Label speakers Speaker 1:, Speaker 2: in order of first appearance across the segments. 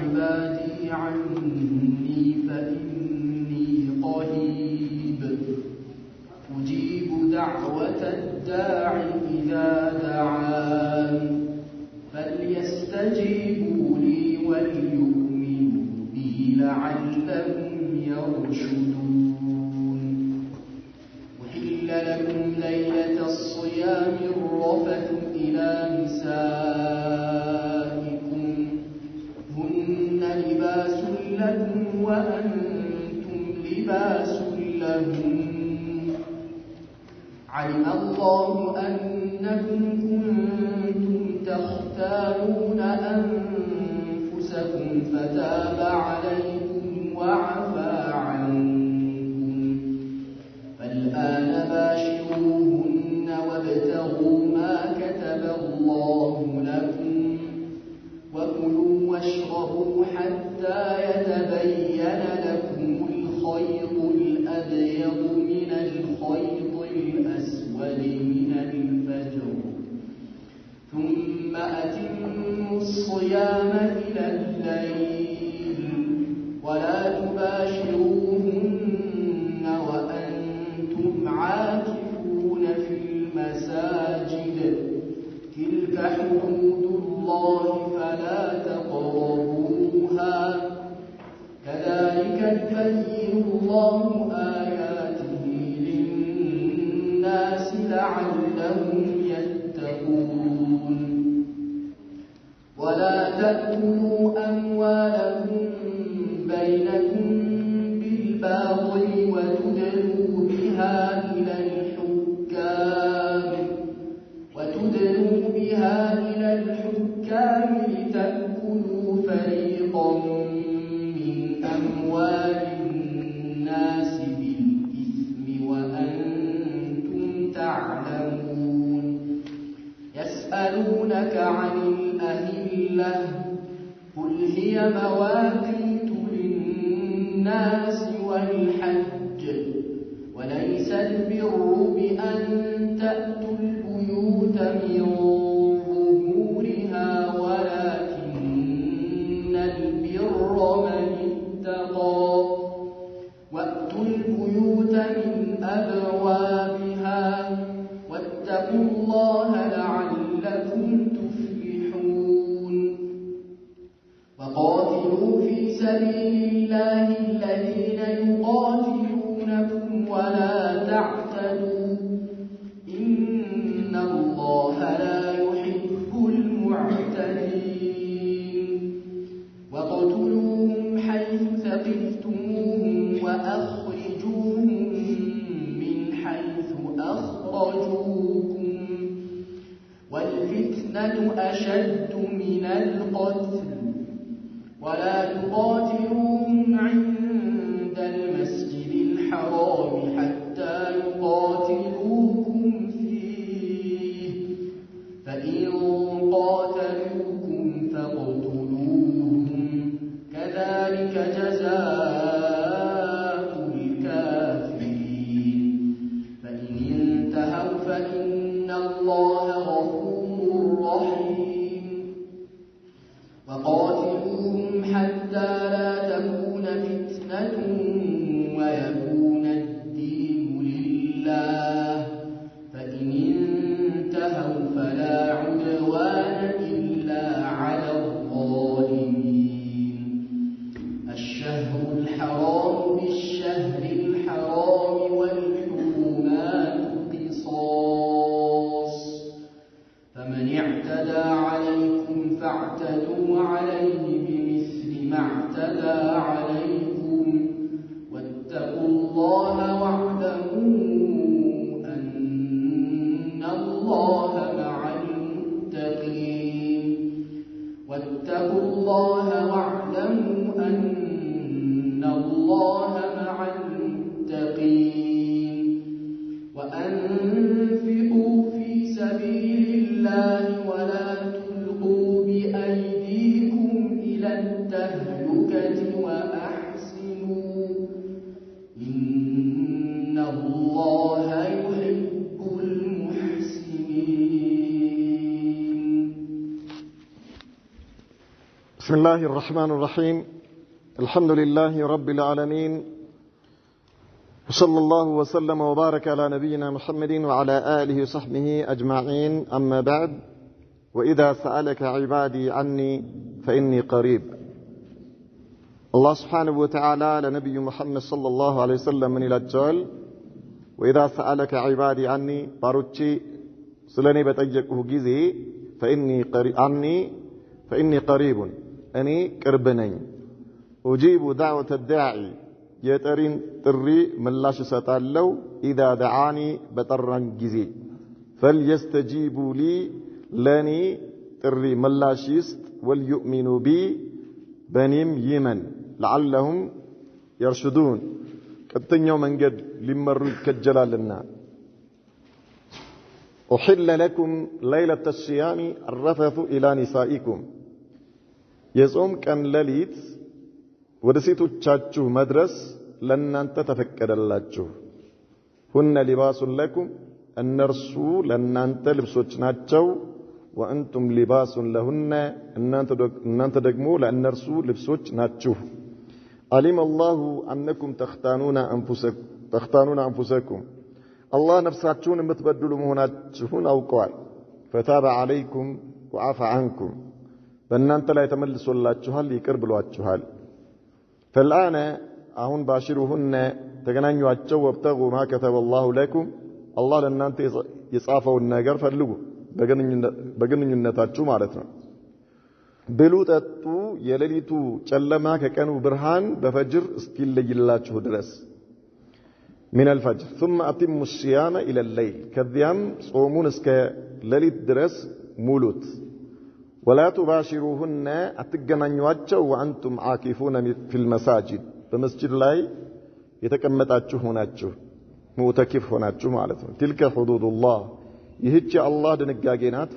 Speaker 1: عبادي عني فإني قريب أجيب دعوة الداع إذا دعان فليستجيبوا لي وليؤمنوا بي لعلهم يرشدون. أحل لكم ليلة الصيام الرفث إلى نسائكم هن لباس لكم وأنتم لباس لهم علم الله أنكم كنتم تختارون أنفسكم فتاب عليكم وعفى عنكم فالآن باشروهن وابتغوا ما كتب الله لكم وكلوا واشربوا حتى يتبين لكم الخيط الأبيض من الخيط الأسود من الفجر ثم أتموا الصيام إلى الليل ولا تباشروهن وأنتم عاكفون في المساجد تلك حدود الله فلا تقربوها كذلك يبين الله آياته للناس لعلهم يتقون. ولا تأكلوا أموالكم بينكم بالباطل وتدلوا بها إلى الحكام لتأكلوا فريقا من أموال الناس بالإثم وأنتم تعلمون. يسألونك عن الأهلة قل هي مواقيت للناس والحج وليس البر بأن تأتوا البيوت من ظهورها ولكن البر من اتقى وأتوا البيوت من أبوابها واتقوا الله لعلكم تفلحون. وقاتلوا في سبيل الله الذين يقاتلونكم ولا تعتدوا إن الله لا يحب المعتدين. وقتلوهم حيث ثقفتموهم وأخرجوهم من حيث أخرجوكم والفتنة أشد من القتل ولا تقاتلوهم عند المسجد الحرام حتى يقاتلوكم فيه فإن قاتلوكم فاقتلوهم كذلك جزاء الكافرين. فإن انتهوا فإن الله غفور رحيم. وقاتلوهم حتى لا
Speaker 2: بسم الله الرحمن الرحيم الحمد لله رب العالمين وصلى الله وسلم وبارك على نبينا محمد وعلى آله وصحبه أجمعين أما بعد وإذا سألك عبادي عني فإني قريب الله سبحانه وتعالى لنبي محمد صلى الله عليه وسلم من إلى الجال وإذا سألك عبادي عني باروتشي سلني بتأجكه جزي فإني قريب أني كربني أجيب دعوة الداعي يترين تري من لاش ستالو إذا دعاني بطرن جزي فليستجيبوا لي لاني تري من لاشيست وليؤمنوا بي بنيم يمن لعلهم يرشدون كتنيو من قد لمروا كالجلال لنا أحل لكم ليلة الصيام الرفث إلى نسائكم يزوم كان لليت ودسيتو تشاتشو مدرس لن أنت تفكر اللاتشو هن لباس لكم النرسو لن أنت لبسوتشناتشو وأنتم لباس لهن أن أنت دقمو لأن نرسو لبسوتشناتشو علم الله أنكم تختانون أنفسكم الله نفساتشون متبدلوا مهناتشون أو قوال فتاب عليكم وعفى عنكم بأن أنت لا يتملسوا اللاتشوهال يكربلوا التشوهال فالآن أهون باشروهن تغنانيوا التشو وابتغوا ما كتب الله لكم الله لأن أنت يصافوا الناقر فاللقوا بقنن النتاتشو مالتنا بلوتاتو يلليتو چلما كانوا برهان بفجر استيل لجلاتشو درس من الفجر ثم أتم الصيام إلى الليل كذيام صومون اسك لليت درس مولوت ولا تباشروهن أتقنانيواتشو وأنتم عاكفون في المساجد بمسجد لاي يتكمتاتشو هناتشو مؤتكف هناتشو مالتهم تلك حدود الله يهج الله دنقاقينات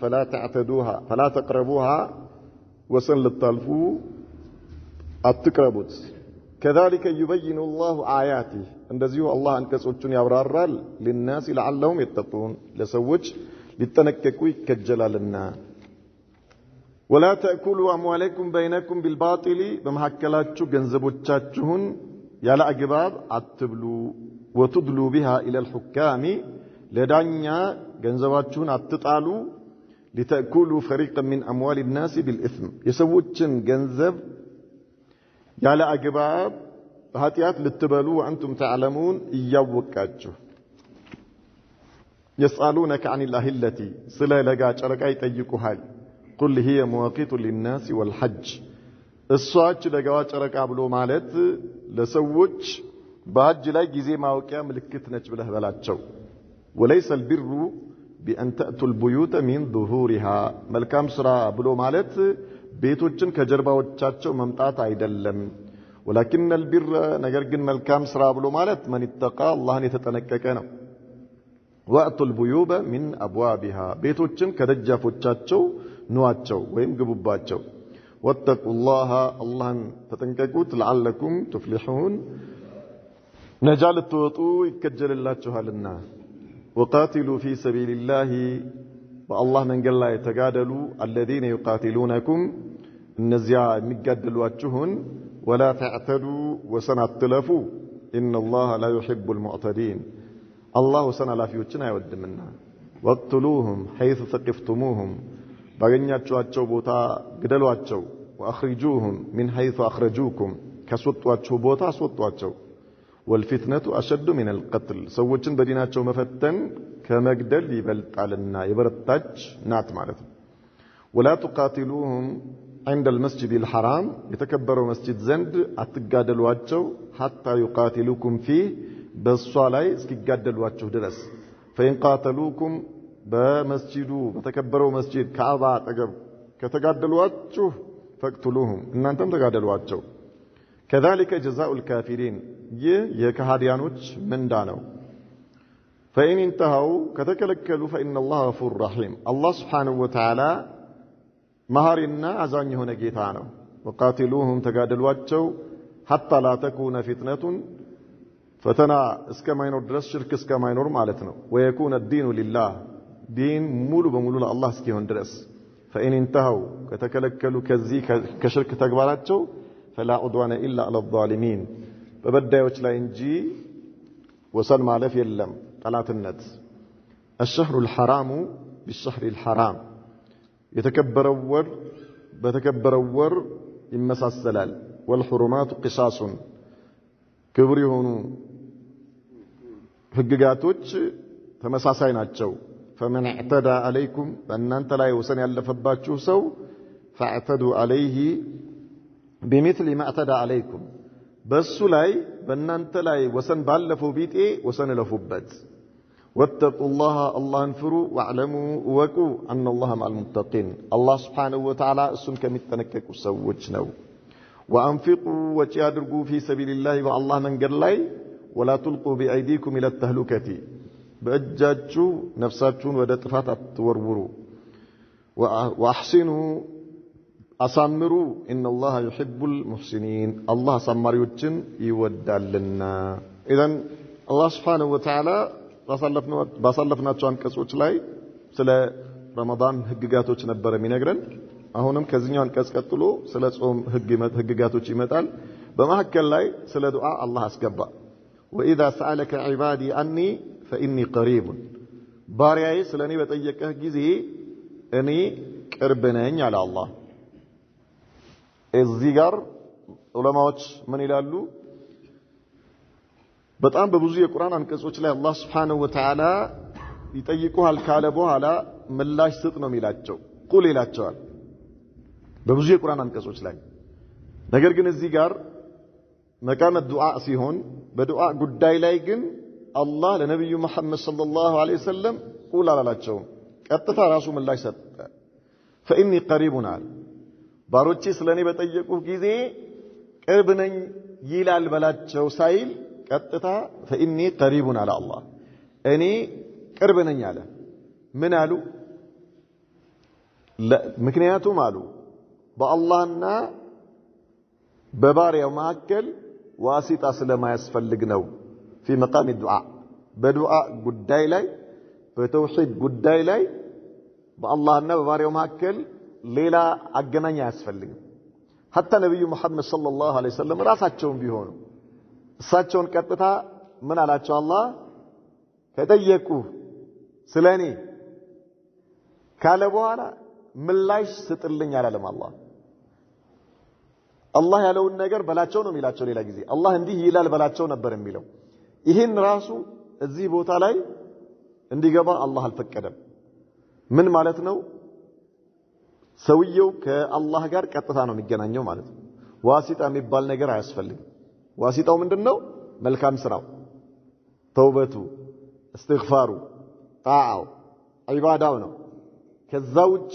Speaker 2: فلا تقربوها وسن للطالفو التقربوت كذلك يبين الله آياته እንደዚሁ አላህ አንቀጾቹን ያብራራል للناس لعلهم يتقون ለሰዎች ሊጠነቀቁ ይከጀላልና ولا تأكلوا أموالكم بينكم بالباطل በመሐከላችሁ ገንዘቦቻችሁን ያለ አግባብ አትብሉ وتدلوا بها إلى الحكام ለዳኛ ገንዘባችሁን አትጣሉ لتأكلوا فريقا من أموال الناس بالإثم የሰዎችን ገንዘብ ያለ አግባብ ኃጢአት ልትበሉ وأنتم تعلمون እያወቃችሁ يسألونك عن الأهلة ስለ ለጋ ጨረቃ ይጠይቁሃል قل هي مواقيت للناس والحج እሷች ለጋዋ ጨረቃ ብሎ ማለት ለሰዎች በሐጅ ላይ ጊዜ ማወቂያ ምልክት ነች ብለህ በላቸው وليس البر بأن تأتوا البيوت من ظهورها መልካም ስራ ብሎ ማለት ቤቶችን ከጀርባዎቻቸው መምጣት አይደለም ولكن البر ነገር ግን መልካም ስራ ብሎ ማለት من اتقى አላህን የተጠነቀቀ ነው وأتوا البيوت من أبوابها ቤቶችን ከደጃፎቻቸው ንዋቸው ወይም ግቡባቸው واتقوا الله አላህን ተጠንቀቁት لعلكم تفلحون ነጃ ልትወጡ ይከጀልላችኋልና وقاتلوا في سبيل الله والله من قال لا يتقادلوا الذين يقاتلونكم النزيا مقادلواتشهن ولا تعتدوا وسنة تلفوا إن الله لا يحب المعتدين الله سنة لا فيوتشنا يود منا واقتلوهم حيث ثقفتموهم باغنياتشو بوتا قدلواتشو وأخرجوهم من حيث أخرجوكم كسوتواتشو بوتا سوتواتشو والفتنة أشد من القتل سوتشن بديناتشو مفتن كمقدل يبلطالنا يبرتاج نات معناته ولا تقاتلوهم عند المسجد الحرام يتكبروا مسجد زند اتقادلواتشو حتى يقاتلوكم فيه بالصلاة اسكيقادلواتشو درس فإن قاتلوكم بمسجدو بتكبروا مسجد كعبة كتقادلواتشو فاقتلوهم إن أنتم تقادلواتشو كذلك جزاء الكافرين يكهاديانوش من دانو فإن انتهوا كتكلكلوا فإن الله غفور رحيم الله سبحانه وتعالى مهارنا أزاني هنا جيتانو وقاتلوهم تقادلواتشو حتى لا تكون فتنة فتنا اسكما ينور درس شرك اسكما ينور مالتنا ويكون الدين لله دين مولو بمولو الله اسكيهن درس فإن انتهوا كتكلكلوا كذي كشرك تكباراتشو فلا عدوان إلا على الظالمين በበዳዮች ላይ እንጂ ወሰን ማለፍ የለም ጠላትነት الشهر الحرام بالشهر الحرام የተከበረው ወር በተከበረው ወር ይመሳሰላል والحرمات قصاص ክብር የሆኑ ህግጋቶች ተመሳሳይ ናቸው فمن اعتدى عليكم በእናንተ ላይ ወሰን ያለፈባችሁ ሰው فاعتدوا عليه بمثل ما اعتدى عليكم በሱ ላይ በእናንተ ላይ ወሰን ባለፈው ቢጤ ወሰን ለፉበት واتقوا الله اللهን ፍሩ واعلموا وقوا ان الله مع المتقين الله سبحانه وتعالى እሱን ከሚጠነቀቁ ሰዎች ነው وانفقوا وتيادرغوا في سبيل الله والله መንገድ ላይ ولا تلقوا بايديكم الى التهلكه በእጃችሁ ነፍሳችሁን ወደ ጥፋት አትወርውሩ واحسنوا አሳምሩ ان الله يحب المحسنين الله አሳማሪዎችን ይወዳልና اذا الله سبحانه وتعالى ባሳለፍናቸው አንቀጾች ላይ ስለ ረመዳን ህግጋቶች ነበር የሚነግረን አሁንም ከዚህኛው አንቀጽ ቀጥሎ ስለ ጾም ህግጋቶች ይመጣል በመሐከል ላይ ስለ ዱዓ አላህ አስገባ واذا سالك عبادي عني فاني قريب ባሪያዬ ስለኔ በጠየቀህ ጊዜ እኔ ቅርብ ነኝ አለ አላህ እዚህ ጋር ዑለማዎች ምን ይላሉ በጣም በብዙ የቁርአን አንቀጾች ላይ አላህ Subhanahu Wa Ta'ala ይጠይቁሃል ካለ በኋላ ምላሽ ስጥ ነው የሚላቸው ቁል ይላቸዋል በብዙ የቁርአን አንቀጾች ላይ ነገር ግን እዚህ ጋር መቃመ ዱዓ ሲሆን በዱዓ ጉዳይ ላይ ግን አላህ ለነብዩ መሐመድ ሰለላሁ ዐለይሂ ወሰለም ቁል አላላቸው ቀጥታ ራሱ ምላሽ ሰጠ فإني قريب ባሮቼ ስለኔ በጠየቁ ጊዜ ቅርብ ነኝ ይላል በላቸው ሳይል ቀጥታ فإني قريب على الله እኔ ቅርብ ነኝ አለ ምን አሉ ምክንያቱም አሉ በአላህና በባሪያው መካከል ዋሲጣ ስለማያስፈልግ ነው في مقام الدعاء በዱዓ ጉዳይ ላይ በተውሂድ ጉዳይ ላይ በአላህና በባሪያው መካከል ሌላ አገናኝ አያስፈልግም حتى ነብዩ መሐመድ ሰለላሁ ዐለይሂ ወሰለም ራሳቸውን ቢሆኑ እሳቸውን ቀጥታ ምን አላቸው አላህ ከጠየቁ ስለኔ ካለ በኋላ ምላሽ ስጥልኝ አላለም አላህ ያለውን ነገር በላቸው ነው የሚላቸው ሌላ ጊዜ አላህ እንዲህ ይላል በላቸው ነበር የሚለው ይሄን ራሱ እዚህ ቦታ ላይ እንዲገባ አላህ አልፈቀደም ምን ማለት ነው ሰውየው ከአላህ ጋር ቀጥታ ነው የሚገናኘው ማለት ነው ዋሲጣ የሚባል ነገር አያስፈልግም ዋሲጣው ምንድነው መልካም ስራው ተውበቱ استغفارu ጣዓው ዒባዳው ነው ከዛ ውጪ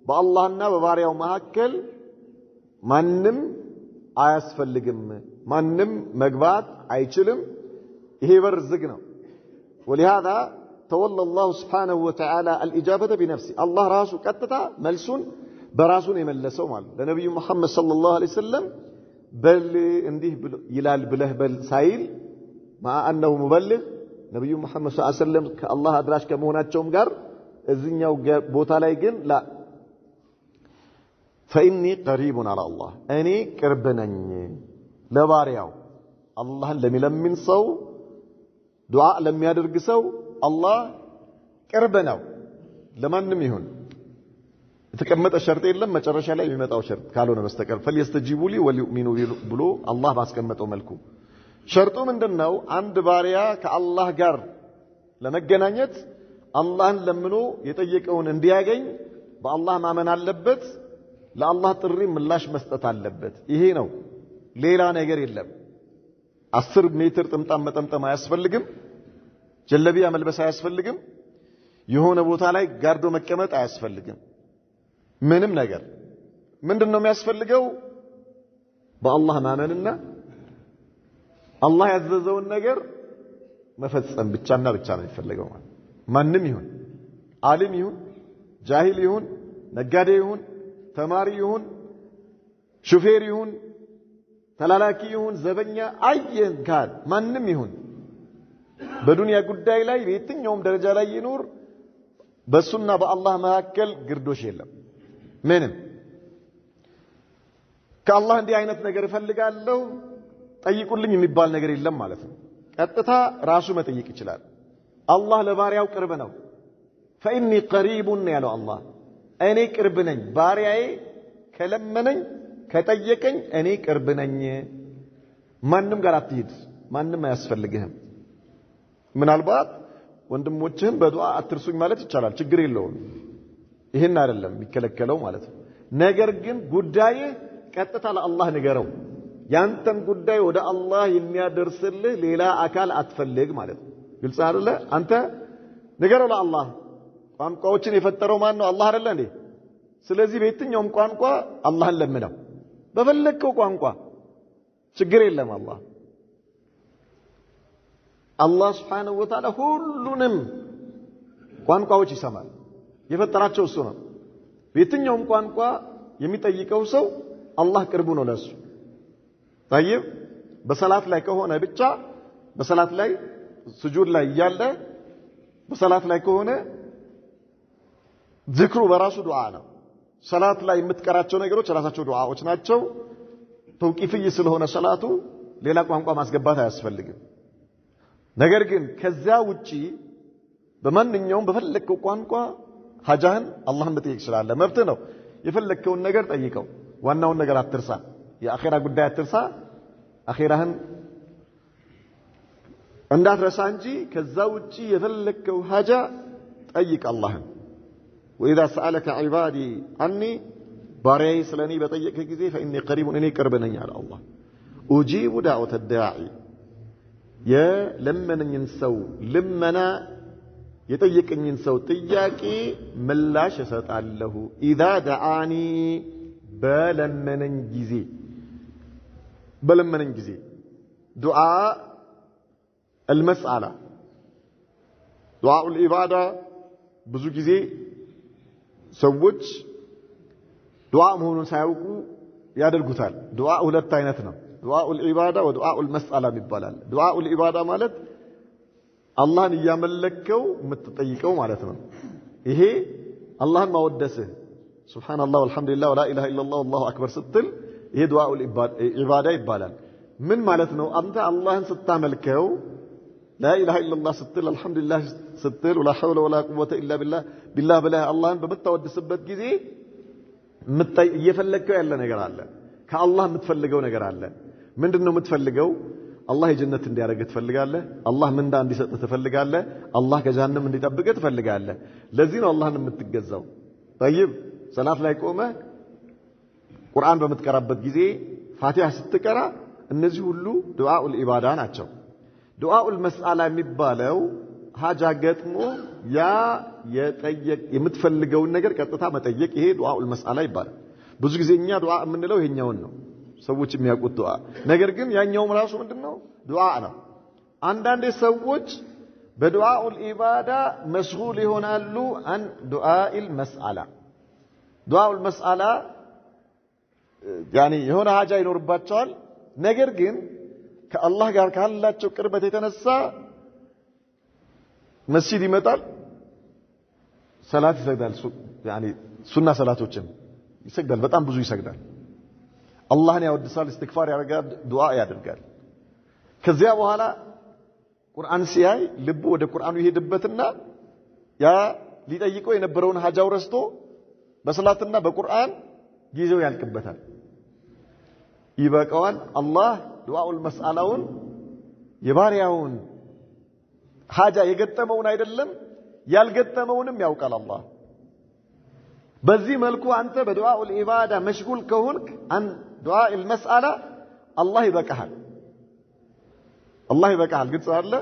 Speaker 2: በአላህና በባሪያው መካከል ማንም አያስፈልግም ማንም መግባት አይችልም ይሄ በር ዝግ ነው ولهذا تولى الله سبحانه وتعالى الإجابة بنفسه الله راسه قطتا ملسون براسون يملسوا ማለት ለነብዩ መሐመድ ሰለላሁ ዐለይሂ ወሰለም በል እንዲህ ይላል ብለህ በል ሳይል مع انه مبلغ ነብዩ መሐመድ ሰለላሁ ዐለይሂ ወሰለም ከአላህ አድራሽ ከመሆናቸውም ጋር እዚህኛው ቦታ ላይ ግን ላ فإني قريب على الله أني ቅርብ ነኝ ለባሪያው አላህን ለሚለምን ሰው ዱዓ ለሚያደርግ ሰው አላህ ቅርብ ነው ለማንም ይሁን የተቀመጠ ሸርጥ የለም መጨረሻ ላይ የሚመጣው ሸርጥ ካልሆነ በስተቀር فليستجيبوا لي وليؤمنوا ብሎ አላህ ባስቀመጠው መልኩ ሸርጡ ምንድነው አንድ ባሪያ ከአላህ ጋር ለመገናኘት አላህን ለምኖ የጠየቀውን እንዲያገኝ በአላህ ማመን አለበት ለአላህ ጥሪ ምላሽ መስጠት አለበት ይሄ ነው ሌላ ነገር የለም 10 ሜትር ጥምጣም መጠምጠም አያስፈልግም ጀለቢያ መልበስ አያስፈልግም የሆነ ቦታ ላይ ጋርዶ መቀመጥ አያስፈልግም ምንም ነገር ምንድነው የሚያስፈልገው በአላህ ማመንና አላህ ያዘዘውን ነገር መፈጸም ብቻና ብቻ ነው የሚፈልገው ማንም ይሁን ዓሊም ይሁን ጃሂል ይሁን ነጋዴ ይሁን ተማሪ ይሁን ሹፌር ይሁን ተላላኪ ይሁን ዘበኛ አየን ካል ማንም ይሁን በዱንያ ጉዳይ ላይ በየትኛውም ደረጃ ላይ ይኖር በሱና በአላህ መካከል ግርዶሽ የለም ምንም ከአላህ እንዲህ አይነት ነገር እፈልጋለሁ ጠይቁልኝ የሚባል ነገር የለም ማለት ነው። ቀጥታ ራሱ መጠየቅ ይችላል። አላህ ለባሪያው ቅርብ ነው። ፈኢኒ ቀሪቡን ያለው አላህ እኔ ቅርብ ነኝ፣ ባሪያዬ ከለመነኝ ከጠየቀኝ እኔ ቅርብ ነኝ። ማንም ጋር አትሂድ፣ ማንም አያስፈልግህም። ምናልባት ወንድሞችህን በዱዓ አትርሱኝ ማለት ይቻላል፣ ችግር የለውም። ይህን አይደለም የሚከለከለው ማለት ነው። ነገር ግን ጉዳይህ ቀጥታ ለአላህ ንገረው። ያንተን ጉዳይ ወደ አላህ የሚያደርስልህ ሌላ አካል አትፈልግ ማለት ነው። ግልጽ አይደለ? አንተ ንገረው ለአላህ። ቋንቋዎችን የፈጠረው ማን ነው? አላህ አይደለ እንዴ? ስለዚህ በየትኛውም ቋንቋ አላህን ለምነው፣ በፈለግከው ቋንቋ ችግር የለም። አላህ ሱብሓነሁ ወተዓላ ሁሉንም ቋንቋዎች ይሰማል። የፈጠራቸው እሱ ነው። በየትኛውም ቋንቋ የሚጠይቀው ሰው አላህ ቅርቡ ነው ለሱ። طيب በሰላት ላይ ከሆነ ብቻ በሰላት ላይ ስጁድ ላይ እያለ በሰላት ላይ ከሆነ ዝክሩ በራሱ ዱዓ ነው። ሰላት ላይ የምትቀራቸው ነገሮች ራሳቸው ዱዓዎች ናቸው። ተውቂፍይ ስለሆነ ሰላቱ ሌላ ቋንቋ ማስገባት አያስፈልግም። ነገር ግን ከዛ ውጪ በማንኛውም በፈለከው ቋንቋ ሐጃህን አላህን መጠየቅ ይችላል። መብት ነው። የፈለከውን ነገር ጠይቀው። ዋናውን ነገር አትርሳ። የአኺራ ጉዳይ አትርሳ። አኺራህን እንዳትረሳ እንጂ ከዛ ውጪ የፈለከው ሐጃ ጠይቅ አላህን። ወኢዛ ሰአለከ ዒባዲ አኒ ባሪያዬ ስለኔ በጠየቀ ጊዜ ፈኢኒ ቀሪቡን እኔ ቅርብ ነኝ አለ አላህ። ኡጂቡ ዳዕወተ ዳዒ የለመነኝን ሰው ልመና የጠየቀኝን ሰው ጥያቄ ምላሽ እሰጣለሁ። ኢዛ ደዓኒ በለመነኝ ጊዜ ዱዓ አልመስአላ ዱዓ አልኢባዳ ብዙ ጊዜ ሰዎች ዱዓ መሆኑን ሳያውቁ ያደርጉታል። ዱዓ ሁለት አይነት ነው። ዱዓ አልኢባዳ ወዱዓ አልመስአላ ይባላል። ዱዓ አልኢባዳ ማለት አላህን እያመለከው የምትጠይቀው ማለት ነው። ይሄ አላህን ማወደስህ ሱብሃንአላህ ወልሐምዱሊላህ ወላ ኢላሃ ኢላላህ ወላሁ አክበር ስትል ይሄ ዱዓ አልኢባዳ ይባላል። ምን ማለት ነው? አንተ አላህን ስታመልከው ላ ኢላሃ ኢላላህ ስትል አልሐምዱሊላህ ስትል ወላ ሐውለ ወላ ቁወተ ኢላ ቢላህ ብለህ አላህን በምታወድስበት ጊዜ እየፈለግከው ያለ ነገር አለ። ከአላህ የምትፈልገው ነገር አለ። ምንድነው የምትፈልገው? አላህ የጀነት እንዲያደርግህ ትፈልጋለህ። አላህ ምንዳ እንዲሰጥህ ትፈልጋለህ። አላህ ከጀሃነም እንዲጠብቅህ ትፈልጋለህ። ለዚህ ነው አላህን የምትገዛው። طيب ሰላት ላይ ቆመህ ቁርአን በምትቀራበት ጊዜ ፋቲሃ ስትቀራ እነዚህ ሁሉ ዱዓኡል ኢባዳ ናቸው። ዱዓኡል መስአላ የሚባለው ሐጃ ገጥሞ ያ የምትፈልገውን ነገር ቀጥታ መጠየቅ፣ ይሄ ዱዓኡል መስአላ ይባላል። ብዙ ጊዜ እኛ ዱዓ የምንለው ይሄኛውን ነው ሰዎች የሚያውቁት ዱዓ። ነገር ግን ያኛውም ራሱ ምንድነው? ዱዓ ነው። አንዳንድ ሰዎች በዱዓኡል ኢባዳ መሽጉል ይሆናሉ አን ዱዓኢል መስአላ። ዱዓኡል መስአላ ያኒ የሆነ ሐጃ ይኖርባቸዋል። ነገር ግን ከአላህ ጋር ካላቸው ቅርበት የተነሳ መስጂድ ይመጣል፣ ሰላት ይሰግዳል። ያኒ ሱና ሰላቶችን ይሰግዳል፣ በጣም ብዙ ይሰግዳል። አላህን ያወድሳል፣ እስትግፋር ያደርጋል፣ ዱዓ ያደርጋል። ከዚያ በኋላ ቁርአን ሲያይ ልቡ ወደ ቁርአኑ ይሄድበትና ያ ሊጠይቀው የነበረውን ሐጃው ረስቶ በሰላትና በቁርአን ጊዜው ያልቅበታል። ይበቃዋል። አላህ ዱዓኡል መስአላውን የባሪያውን ሐጃ የገጠመውን አይደለም ያልገጠመውንም ያውቃል አላህ። በዚህ መልኩ አንተ በዱዓኡል ኢባዳ መሽጉል ከሆንክ አን ዱዓኢል መስአላ አላህ ይበቃሃል። ግልጽ አለ።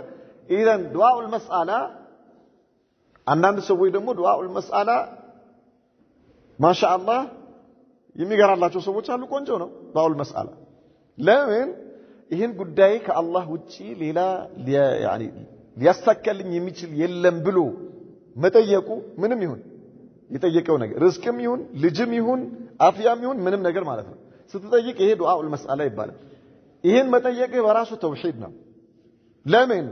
Speaker 2: ኢዘን ዱዓኡል መስአላ አንዳንድ ሰዎች ደግሞ ዱዓኡል መስአላ ማሻአላህ የሚገራላቸው ሰዎች አሉ። ቆንጆ ነው ዱዓኡል መስአላ። ለምን? ይህን ጉዳይ ከአላህ ውጪ ሌላ ያኒ ሊያሳካልኝ የሚችል የለም ብሎ መጠየቁ ምንም ይሁን የጠየቀው ነገር ርዝቅም ይሁን ልጅም ይሁን አፍያም ይሁን ምንም ነገር ማለት ነው ስትጠይቅ ይሄ ዱዓኡል መስአላ ይባላል። ይሄን መጠየቅህ በራሱ ተውሂድ ነው። ለምን?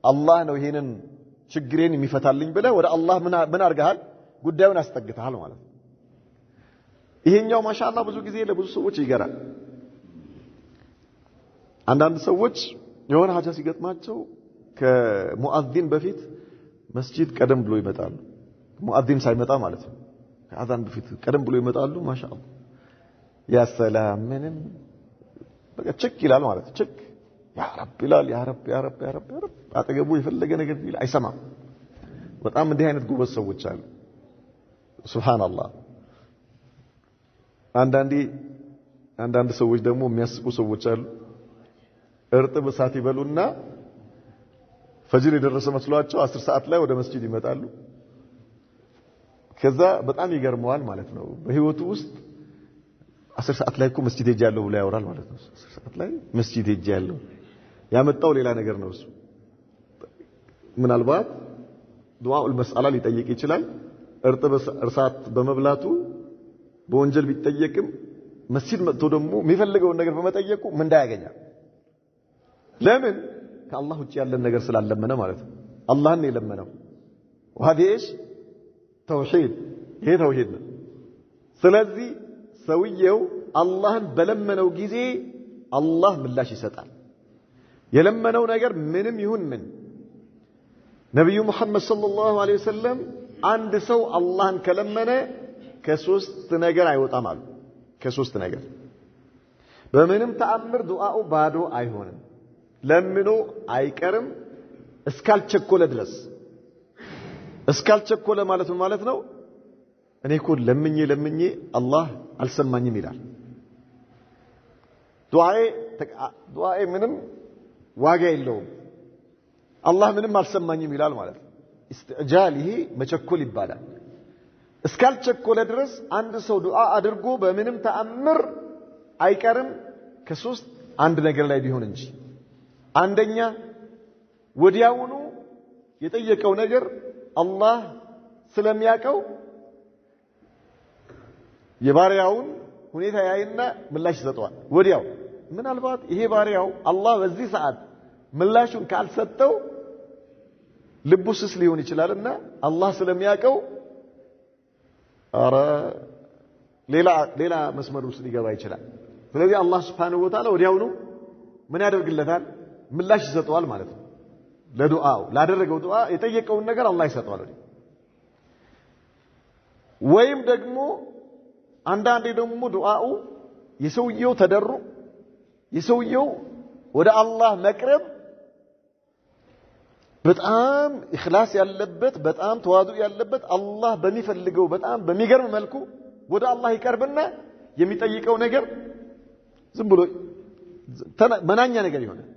Speaker 2: አላህ ነው ይሄንን ችግሬን የሚፈታልኝ ብለህ ወደ አላህ ምን አድርገሃል? ጉዳዩን አስጠግተሃል ማለት ነው። ይሄኛው ማሻአላህ ብዙ ጊዜ ለብዙ ሰዎች ይገራል። አንዳንድ ሰዎች የሆነ ሀጃ ሲገጥማቸው ከሙአዚን በፊት መስጂድ ቀደም ብሎ ይመጣሉ። ሙአዚን ሳይመጣ ማለት ነው። ከአዛን በፊት ቀደም ብሎ ይመጣሉ። ማሻአላህ ያ ሰላም ምንም በቃ ቸክ ይላል ማለት ነው። ቸክ ያ ረብ ይላል። ያ ረብ ያ ረብ ያ ረብ ያ ረብ አጠገቡ የፈለገ ነገር ቢል አይሰማም። በጣም እንዲህ አይነት ጎበዝ ሰዎች አሉ። ሱብሃንአላህ። አንዳንድ ሰዎች ደግሞ የሚያስቁ ሰዎች አሉ። እርጥብ እሳት ይበሉና ፈጅር የደረሰ መስሏቸው 10 ሰዓት ላይ ወደ መስጂድ ይመጣሉ። ከዛ በጣም ይገርመዋል ማለት ነው። በህይወቱ ውስጥ 10 ሰዓት ላይ እኮ መስጂድ ሄጃለሁ ብሎ ያወራል ማለት ነው። 10 ሰዓት ላይ መስጂድ ሄጃለሁ ያመጣው ሌላ ነገር ነው። እሱ ምናልባት ዱዓኡል መስአላ ሊጠይቅ ይችላል። እርጥብ እሳት በመብላቱ በወንጀል ቢጠየቅም መስጂድ መጥቶ ደግሞ የሚፈልገውን ነገር በመጠየቁ ምንዳ ያገኛል። ለምን? ከአላህ ውጭ ያለን ነገር ስላለመነ ማለት ነው። አላህን የለመነው ወሃዲሽ ተውሂድ፣ ይሄ ተውሂድ ነው። ስለዚህ ሰውየው አላህን በለመነው ጊዜ አላህ ምላሽ ይሰጣል። የለመነው ነገር ምንም ይሁን ምን። ነብዩ መሐመድ ሰለላሁ ዐለይሂ ወሰለም አንድ ሰው አላህን ከለመነ ከሶስት ነገር አይወጣም አሉ። ከሶስት ነገር በምንም ተአምር ዱዓኡ ባዶ አይሆንም። ለምኖ አይቀርም እስካልቸኮለ ድረስ። እስካልቸኮለ ማለት ነው እኔ እኮ ለምኜ አላህ አልሰማኝም ይላል። ዱዓዬ ምንም ዋጋ የለውም አላህ ምንም አልሰማኝም ይላል ማለት ነው። ኢስቲዕጃል፣ ይሄ መቸኮል ይባላል። እስካልቸኮለ ድረስ አንድ ሰው ዱዓ አድርጎ በምንም ተአምር አይቀርም ከሶስት አንድ ነገር ላይ ቢሆን እንጂ። አንደኛ ወዲያውኑ የጠየቀው ነገር አላህ ስለሚያውቀው የባሪያውን ሁኔታ ያይና ምላሽ ይሰጠዋል ወዲያው። ምናልባት ይሄ ባሪያው አላህ በዚህ ሰዓት ምላሹን ካልሰጠው ልቡ ስስ ሊሆን ይችላልና አላህ ስለሚያውቀው ሌላ መስመር ውስጥ ሊገባ ይችላል። ስለዚህ አላህ Subhanahu Wa Ta'ala ወዲያውኑ ምን ያደርግለታል? ምላሽ ይሰጠዋል ማለት ነው። ለዱዓው ላደረገው ዱዓ የጠየቀውን ነገር አላህ ይሰጠዋል። ወይም ደግሞ አንዳንዴ ደግሞ ዱዓው የሰውየው ተደሩ የሰውየው ወደ አላህ መቅረብ በጣም ኢኽላስ ያለበት በጣም ተዋዱ ያለበት አላህ በሚፈልገው በጣም በሚገርም መልኩ ወደ አላህ ይቀርብና የሚጠይቀው ነገር ዝም ብሎ መናኛ ነገር ይሆናል።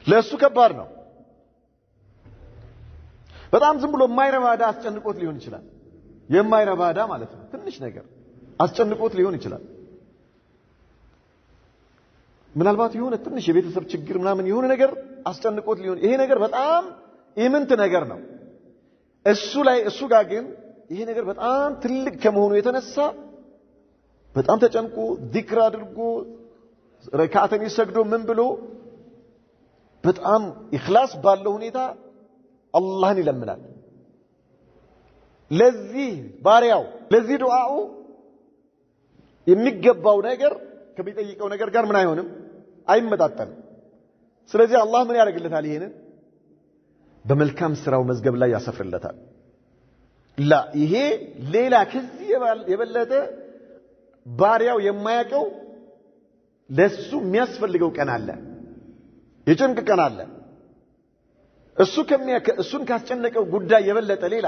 Speaker 2: ለሱ ከባድ ነው። በጣም ዝም ብሎ የማይረባዳ አስጨንቆት ሊሆን ይችላል። የማይረባዳ ማለት ነው። ትንሽ ነገር አስጨንቆት ሊሆን ይችላል። ምናልባት የሆነ ትንሽ የቤተሰብ ችግር ምናምን የሆነ ነገር አስጨንቆት ሊሆን፣ ይሄ ነገር በጣም ኢምንት ነገር ነው። እሱ ጋር ግን ይሄ ነገር በጣም ትልቅ ከመሆኑ የተነሳ በጣም ተጨንቆ ዚክር አድርጎ ረካዓተን ይሰግዶ ምን ብሎ በጣም ኢኽላስ ባለው ሁኔታ አላህን ይለምናል። ለዚህ ባሪያው ለዚህ ዱዓኡ የሚገባው ነገር ከሚጠይቀው ነገር ጋር ምን አይሆንም? አይመጣጠንም። ስለዚህ አላህ ምን ያደርግለታል? ይሄንን በመልካም ስራው መዝገብ ላይ ያሰፍርለታል። ይሄ ሌላ ከዚህ የበለጠ ባሪያው የማያውቀው ለሱ የሚያስፈልገው ቀን አለ። የጭንቅ ቀን አለ። እሱን ካስጨነቀው ጉዳይ የበለጠ ሌላ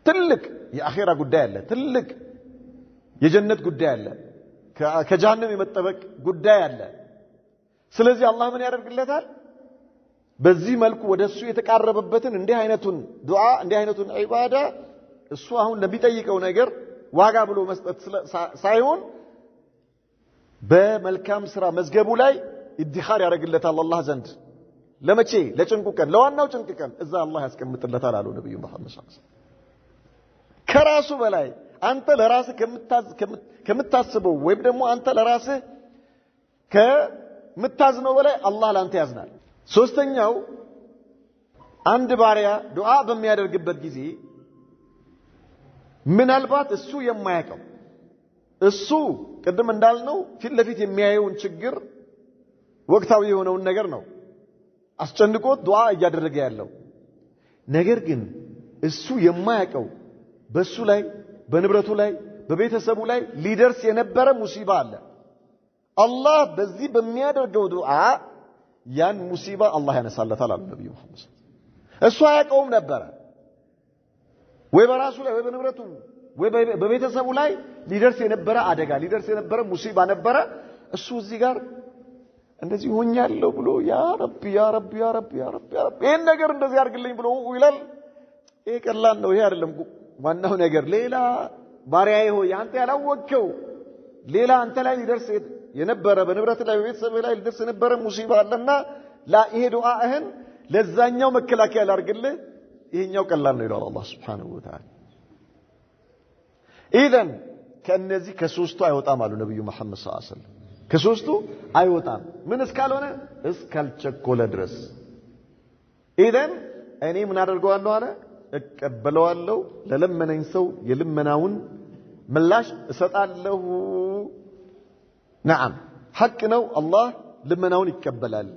Speaker 2: ትልቅ የአኺራ ጉዳይ አለ። ትልቅ የጀነት ጉዳይ አለ። ከጀሃነም የመጠበቅ ጉዳይ አለ። ስለዚህ አላህ ምን ያደርግለታል? በዚህ መልኩ ወደሱ የተቃረበበትን እንዲህ አይነቱን ዱዓ እንዲህ አይነቱን ዒባዳ እሱ አሁን ለሚጠይቀው ነገር ዋጋ ብሎ መስጠት ሳይሆን በመልካም ስራ መዝገቡ ላይ ኢድኻር ያደርግለታል አላህ ዘንድ። ለመቼ? ለጭንቁ ቀን፣ ለዋናው ጭንቅ ቀን እዛ አላህ ያስቀምጥለታል አሉ ነብዩ መሐመድ ሰለላሁ ዐለይሂ ወሰለም። ከራሱ በላይ አንተ ለራስህ ከምታስበው ወይም ደግሞ አንተ ለራስህ ከምታዝነው በላይ አላህ ላንተ ያዝናል። ሶስተኛው አንድ ባሪያ ዱዓ በሚያደርግበት ጊዜ ምናልባት እሱ የማያውቀው እሱ ቅድም እንዳልነው ፊት ለፊት የሚያየውን ችግር ወቅታዊ የሆነውን ነገር ነው አስጨንቆት ዱዓ እያደረገ ያለው። ነገር ግን እሱ የማያውቀው በሱ ላይ በንብረቱ ላይ በቤተሰቡ ላይ ሊደርስ የነበረ ሙሲባ አለ። አላህ በዚህ በሚያደርገው ዱዓ ያን ሙሲባ አላህ ያነሳለታል አሉ ነብዩ መሐመድ። እሱ አያውቀውም ነበረ ወይ በራሱ ላይ ወይ በንብረቱ ወይ በቤተሰቡ ላይ ሊደርስ የነበረ አደጋ ሊደርስ የነበረ ሙሲባ ነበረ። እሱ እዚህ ጋር እንደዚህ ሆኛለሁ ብሎ ያ ረቢ ያ ረቢ ያ ረቢ ያ ረቢ ያ ረቢ ይሄን ነገር እንደዚህ አድርግልኝ ብሎ ይላል። ይሄ ቀላል ነው። ይሄ አይደለም ዋናው ነገር። ሌላ ባሪያዬ ሆይ አንተ ያላወቅከው ሌላ አንተ ላይ ሊደርስ የነበረ በንብረት ላይ በቤተሰብ ላይ ሊደርስ የነበረ ሙሲባ አለና ላ ይሄ ዱዓህን ለዛኛው መከላከያ ላድርግልህ ይሄኛው ቀላል ነው ይላል አላህ Subhanahu Wa Ta'ala። ኢዘን ከነዚህ ከሶስቱ አይወጣም አሉ ነብዩ መሐመድ ሰለላሁ ዐለይሂ ወሰለም። ከሶስቱ አይወጣም ምን እስካልሆነ እስካልቸኮለ ድረስ። ኢዘን እኔ ምን አደርገዋለሁ አለ እቀበለዋለሁ ለለመነኝ ሰው የልመናውን ምላሽ እሰጣለሁ። ነዓም ሐቅ ነው አላህ ልመናውን ይቀበላል።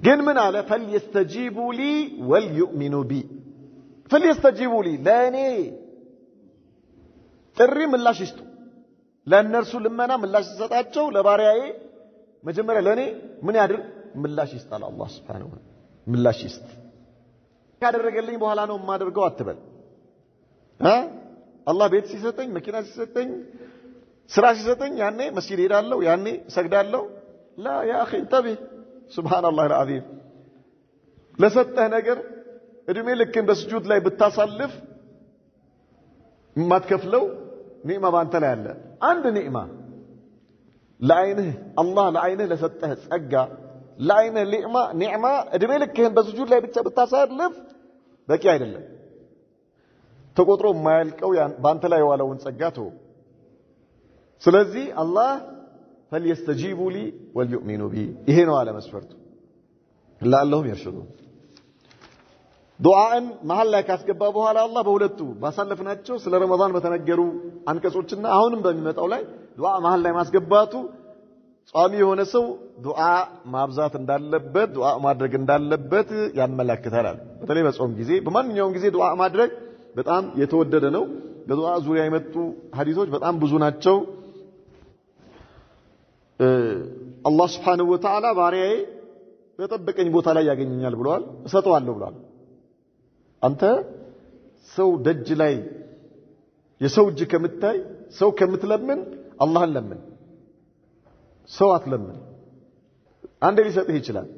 Speaker 2: ግን ምን አለ ፈልየስተጂቡ ሊ ወልዩእሚኑ ቢ ፈልየስተጂቡ ሊ ለእኔ ጥሪ ምላሽ ይስጡ። ለእነርሱ ልመና ምላሽ ሲሰጣቸው ለባሪያዬ መጀመሪያ ለእኔ ምን ያድርግ ምላሽ ይስጣል አላህ Subhanahu Wa Ta'ala። ምላሽ ይስጥ ካደረገልኝ በኋላ ነው የማደርገው አትበል። አላህ ቤት ሲሰጠኝ መኪና ሲሰጠኝ ስራ ሲሰጠኝ ያኔ መስጊድ ሄዳለሁ ያኔ ሰግዳለሁ። ላ ያ اخي انتبه ሱብሃንአላህ العظيم። ለሰጠህ ነገር እድሜ ልክን በስጁድ ላይ ብታሳልፍ የማትከፍለው ኒዕማ ባንተ ላይ አለ። አንድ ለዓይንህ አላህ ለዓይንህ ለሰጠህ ጸጋ ለዓይንህ ኒዕማ እድሜ ልክህን በስጁድ ላይ ብቻ ብታሳልፍ በቂ አይደለም። ተቆጥሮ የማያልቀው ባንተ ላይ የዋለውን ጸጋ ተው። ስለዚህ አላህ ፈልየስተጂቡ ሊ ወልዩእሚኑ ቢ ይሄ ነው አለ መስፈርቱ። ለአላሁም ይርሽዱን። ዱዓን መሃል ላይ ካስገባ በኋላ አላህ በሁለቱ ባሳለፍናቸው ስለ ረመዳን በተነገሩ አንቀጾችና አሁንም በሚመጣው ላይ ዱዓ መሃል ላይ ማስገባቱ ጿሚ የሆነ ሰው ዱዓ ማብዛት እንዳለበት ዱዓ ማድረግ እንዳለበት ያመለክታል። በተለይ በጾም ጊዜ በማንኛውም ጊዜ ዱዓ ማድረግ በጣም የተወደደ ነው። በዱዓ ዙሪያ የመጡ ሐዲሶች በጣም ብዙ ናቸው። አላህ Subhanahu Wa Ta'ala ባሪያዬ በጠበቀኝ ቦታ ላይ ያገኘኛል ብሏል እሰጠዋለሁ ብሏል። አንተ ሰው ደጅ ላይ የሰው እጅ ከምታይ ሰው ከምትለምን አላህን ለምን። ሰው አትለምን። አንዴ ሊሰጥህ ይችላል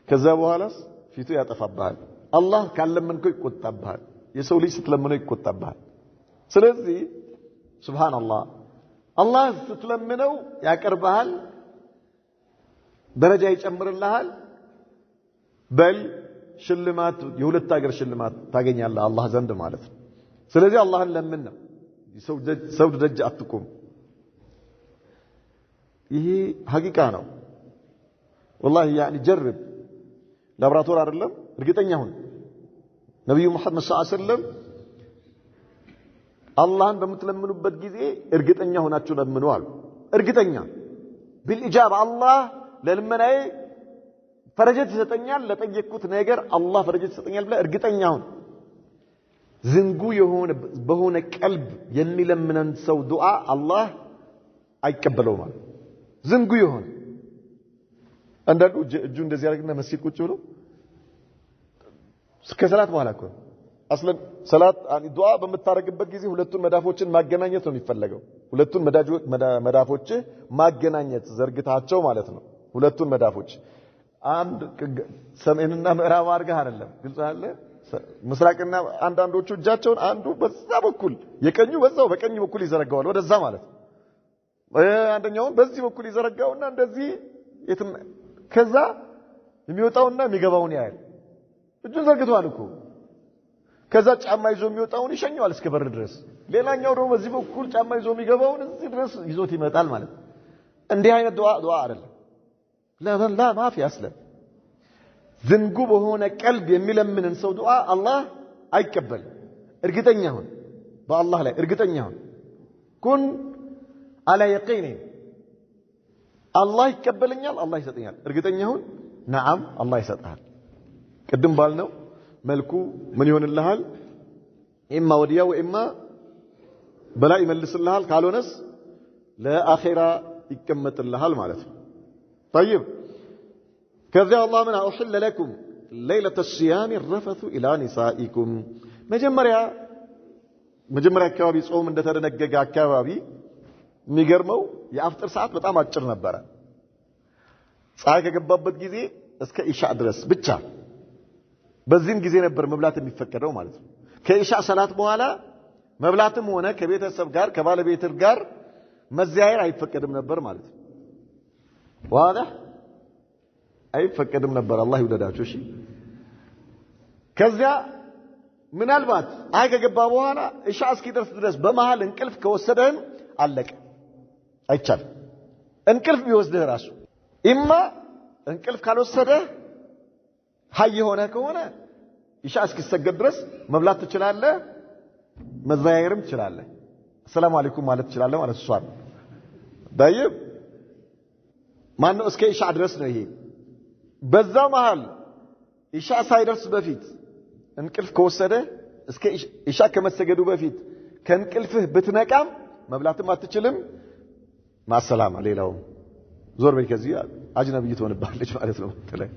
Speaker 2: ከዛ በኋላስ ፊቱ ያጠፋብሃል። አላህ ካለመንከው ይቆጣብሃል። የሰው ልጅ ስትለምነው ይቆጣብሃል። ስለዚህ ሱብሃንአላህ አላህ ስትለምነው ያቀርብሃል ደረጃ ይጨምርልሃል። በል ሽልማት የሁለት ሀገር ሽልማት ታገኛለህ አላህ ዘንድ ማለት ነው። ስለዚህ አላህን ለምን ነው ሰው ደጅ አትቁም። ይሄ ሐቂቃ ነው والله يعني جرب ላብራቶሪ አይደለም እርግጠኛ ሁን። ነብዩ መሐመድ ሰለላሁ ዐለይሂ ወሰለም አላህን በምትለምኑበት ጊዜ እርግጠኛ ሆናችሁ ለምኑ አሉ። እርግጠኛ بالإجابة አላህ ለልመናዬ ፈረጀት ይሰጠኛል ለጠየቅኩት ነገር አላህ ፈረጀት ይሰጠኛል ብለህ እርግጠኛ ሁን። ዝንጉ የሆነ በሆነ ቀልብ የሚለምነን ሰው ዱዓ አላህ አይቀበለውም ማለት ዝንጉ የሆነ አንዳንዱ እጁ እንደዚህ ያደርግና መስጊድ ቁጭ ብሎ ከሰላት በኋላ እኮ አስለን ሰላት ዱዓ በምታረግበት ጊዜ ሁለቱን መዳፎችን ማገናኘት ነው የሚፈለገው። ሁለቱን መዳፎች ማገናኘት ዘርግታቸው ማለት ነው። ሁለቱን መዳፎች አንድ ሰሜንና ምዕራብ አድርገህ አይደለም ግልጽ አለ ምስራቅና አንዳንዶቹ እጃቸውን አንዱ በዛ በኩል የቀኙ በዛው በቀኝ በኩል ይዘረጋዋል ወደዛ ማለት አንደኛውን በዚህ በኩል ይዘረጋውና እንደዚህ ከዛ የሚወጣውና የሚገባውን ያያል። እጁን ዘርግቷል እኮ ከዛ ጫማ ይዞ የሚወጣውን ይሸኘዋል እስከ በር ድረስ። ሌላኛው ደግሞ በዚህ በኩል ጫማ ይዞ የሚገባውን እዚህ ድረስ ይዞት ይመጣል ማለት ነው። እንዲህ አይነት ዱዓ አይደለም። ላ ማፊ አስለም ዝንጉ በሆነ ቀልብ የሚለምንን ሰው ዱዓ አላህ አይቀበልም። እርግጠኛ ሁን بالله لا ارغتنيا كن على يقين الله يقبلنيال الله يسطنيال ارغتنيا هون نعم الله يسطሃል قدم بالنው መልኩ ምን ይሆንልሃል ኢማ ወዲያ ወኢማ በላ ይመልስልሃል ካልሆነስ ለአኺራ ይቀመጥልሃል ማለት ነው طيب ከዚያ አላህ ምን أحل لكم ليلة الصيام الرفث إلى نسائكم መጀመሪያ አካባቢ ጾም እንደተደነገገ አካባቢ የሚገርመው የአፍጥር ሰዓት በጣም አጭር ነበረ ፀሐይ ከገባበት ጊዜ እስከ ኢሻ ድረስ ብቻ በዚህም ጊዜ ነበር መብላት የሚፈቀደው ማለት ነው ከኢሻ ሰላት በኋላ መብላትም ሆነ ከቤተሰብ ጋር ከባለቤት ጋር መዘያየር አይፈቀድም ነበር ማለት ነው واضح አይፈቀድም ነበር አላህ ይወደዳችሁ እሺ ከዚያ ምናልባት አይ ከገባ በኋላ ኢሻ እስኪደርስ ድረስ በመሃል እንቅልፍ ከወሰደን አለቀ አይቻልም እንቅልፍ ቢወስደህ ራሱ ኢማ እንቅልፍ ካልወሰደ ሀይ ሆነ ከሆነ ኢሻ እስኪሰገድ ድረስ መብላት ትችላለህ መዘያየርም ትችላለህ ሰላም አለይኩም ማለት ትችላለህ ማለት ሷል ዳይብ ማነው እስከ ኢሻ ድረስ ነው ይሄ በዛ መሃል ኢሻ ሳይደርስ በፊት እንቅልፍ ከወሰደ እስከ ኢሻ ከመሰገዱ በፊት ከእንቅልፍህ ብትነቃም መብላትም አትችልም ማሰላም ሌላው ዞር በይ ከዚህ አጅነብይ ትሆንባለች ማለት ነው ተላይ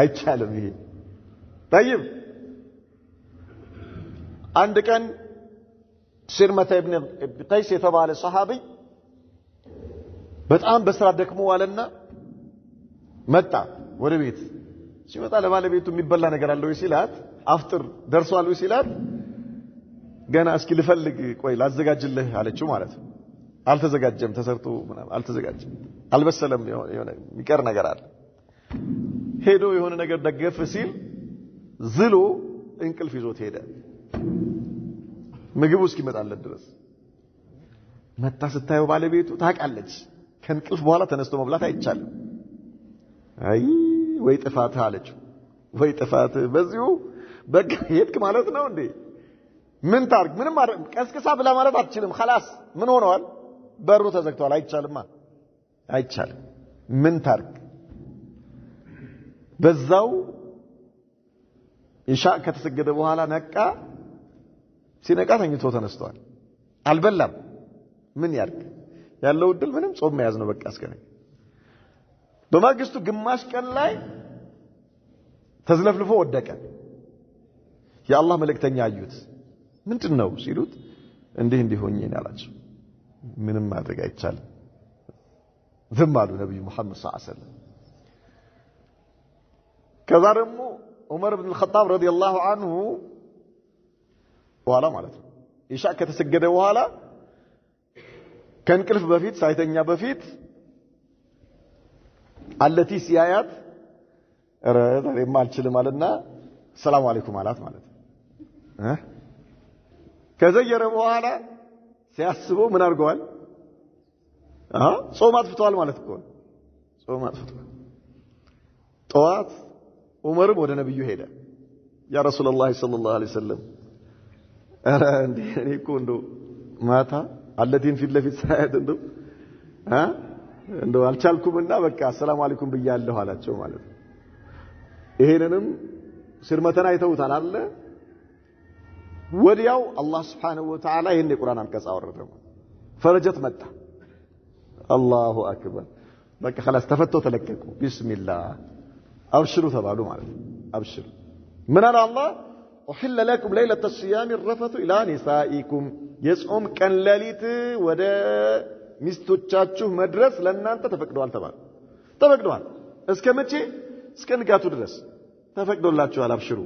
Speaker 2: አይቻልም ይሄ طيب አንድ ቀን ሲርመተ ኢብኑ ቀይስ የተባለ ሰሃቢ በጣም በስራ ደክሞ ዋለና መጣ ወደ ቤት ሲመጣ ለባለቤቱ የሚበላ ነገር አለው ሲላት አፍጥር ደርሷል ሲላት ገና እስኪ ልፈልግ ቆይ ላዘጋጅልህ አለችው ማለት ነው አልተዘጋጀም ተሰርቶ ምናምን አልተዘጋጀም አልበሰለም የሆነ የሚቀር ነገር አለ ሄዶ የሆነ ነገር ደገፍ ሲል ዝሎ እንቅልፍ ይዞት ሄደ ምግቡ እስኪመጣለት ድረስ መጣ ስታየው ባለቤቱ ታውቃለች ከእንቅልፍ በኋላ ተነስቶ መብላት አይቻልም አይ ወይ ጥፋት አለችው ወይ ጥፋት በዚሁ በቃ ሄድክ ማለት ነው እንዴ ምን ታርግ ምንም ቀስቅሳ ብላ ማለት አትችልም خلاص ምን ሆነዋል በሩ ተዘግቷል አይቻልም ምን ታርግ በዛው ኢሻ ከተሰገደ በኋላ ነቃ ሲነቃ ተኝቶ ተነስቷል አልበላም ምን ያርግ ያለው ድል ምንም ጾም መያዝ ነው በቃ እስከነኝ በማግስቱ ግማሽ ቀን ላይ ተዝለፍልፎ ወደቀ የአላህ መልእክተኛ አዩት ምንድነው ሲሉት እንዲህ ሆኜ ያላችሁ ምንም ማድረግ አይቻልም ዝም አሉ ነብዩ መሐመድ ሰለላሁ ዐለይሂ ወሰለም ከዛ ደግሞ ዑመር ኢብኑ አልኸጣብ ረዲየላሁ ዐንሁ በኋላ ማለት ነው ኢሻ ከተሰገደ በኋላ ከእንቅልፍ በፊት ሳይተኛ በፊት አለቲ ሲያያት ረደም አልችልም አለና ሰላም አለይኩም አላት ማለት ከዘየረ በኋላ ሲያስበው ምን አድርገዋል ጾም አጥፍቷል ማለት እኮ ጾም አጥፍቷል ጠዋት ዑመር ወደ ነብዩ ሄደ ያ ረሱላህ ሰለላሁ ዐለይሂ ወሰለም እንዴ እኔ እኮ እንደው ማታ አለቲን ፊት ለፊት ሳያት እንደው አልቻልኩምና በቃ ሰላም አለይኩም ብያለሁ አላቸው ማለት ነው ይሄንንም ሲርመተና አይተውታል አለ ወዲያው አላህ Subhanahu Wa Ta'ala ይሄን የቁርአን አንቀጽ አወረደ ፈረጀት መጣ አላሁ አክበር በቃ خلاص ተፈተው ተለቀቁ ቢስሚላህ አብሽሩ ተባሉ ማለት ነው አብሽሩ ምን አለ አላህ أحل لكم ليلة الصيام الرفث إلى نسائكم يصوم كان ليلة ودا ሚስቶቻችሁ መድረስ ለእናንተ ተፈቅዷል ተፈቅዷል እስከመቼ እስከ ንጋቱ ድረስ ተፈቅዶላችኋል አብሽሩ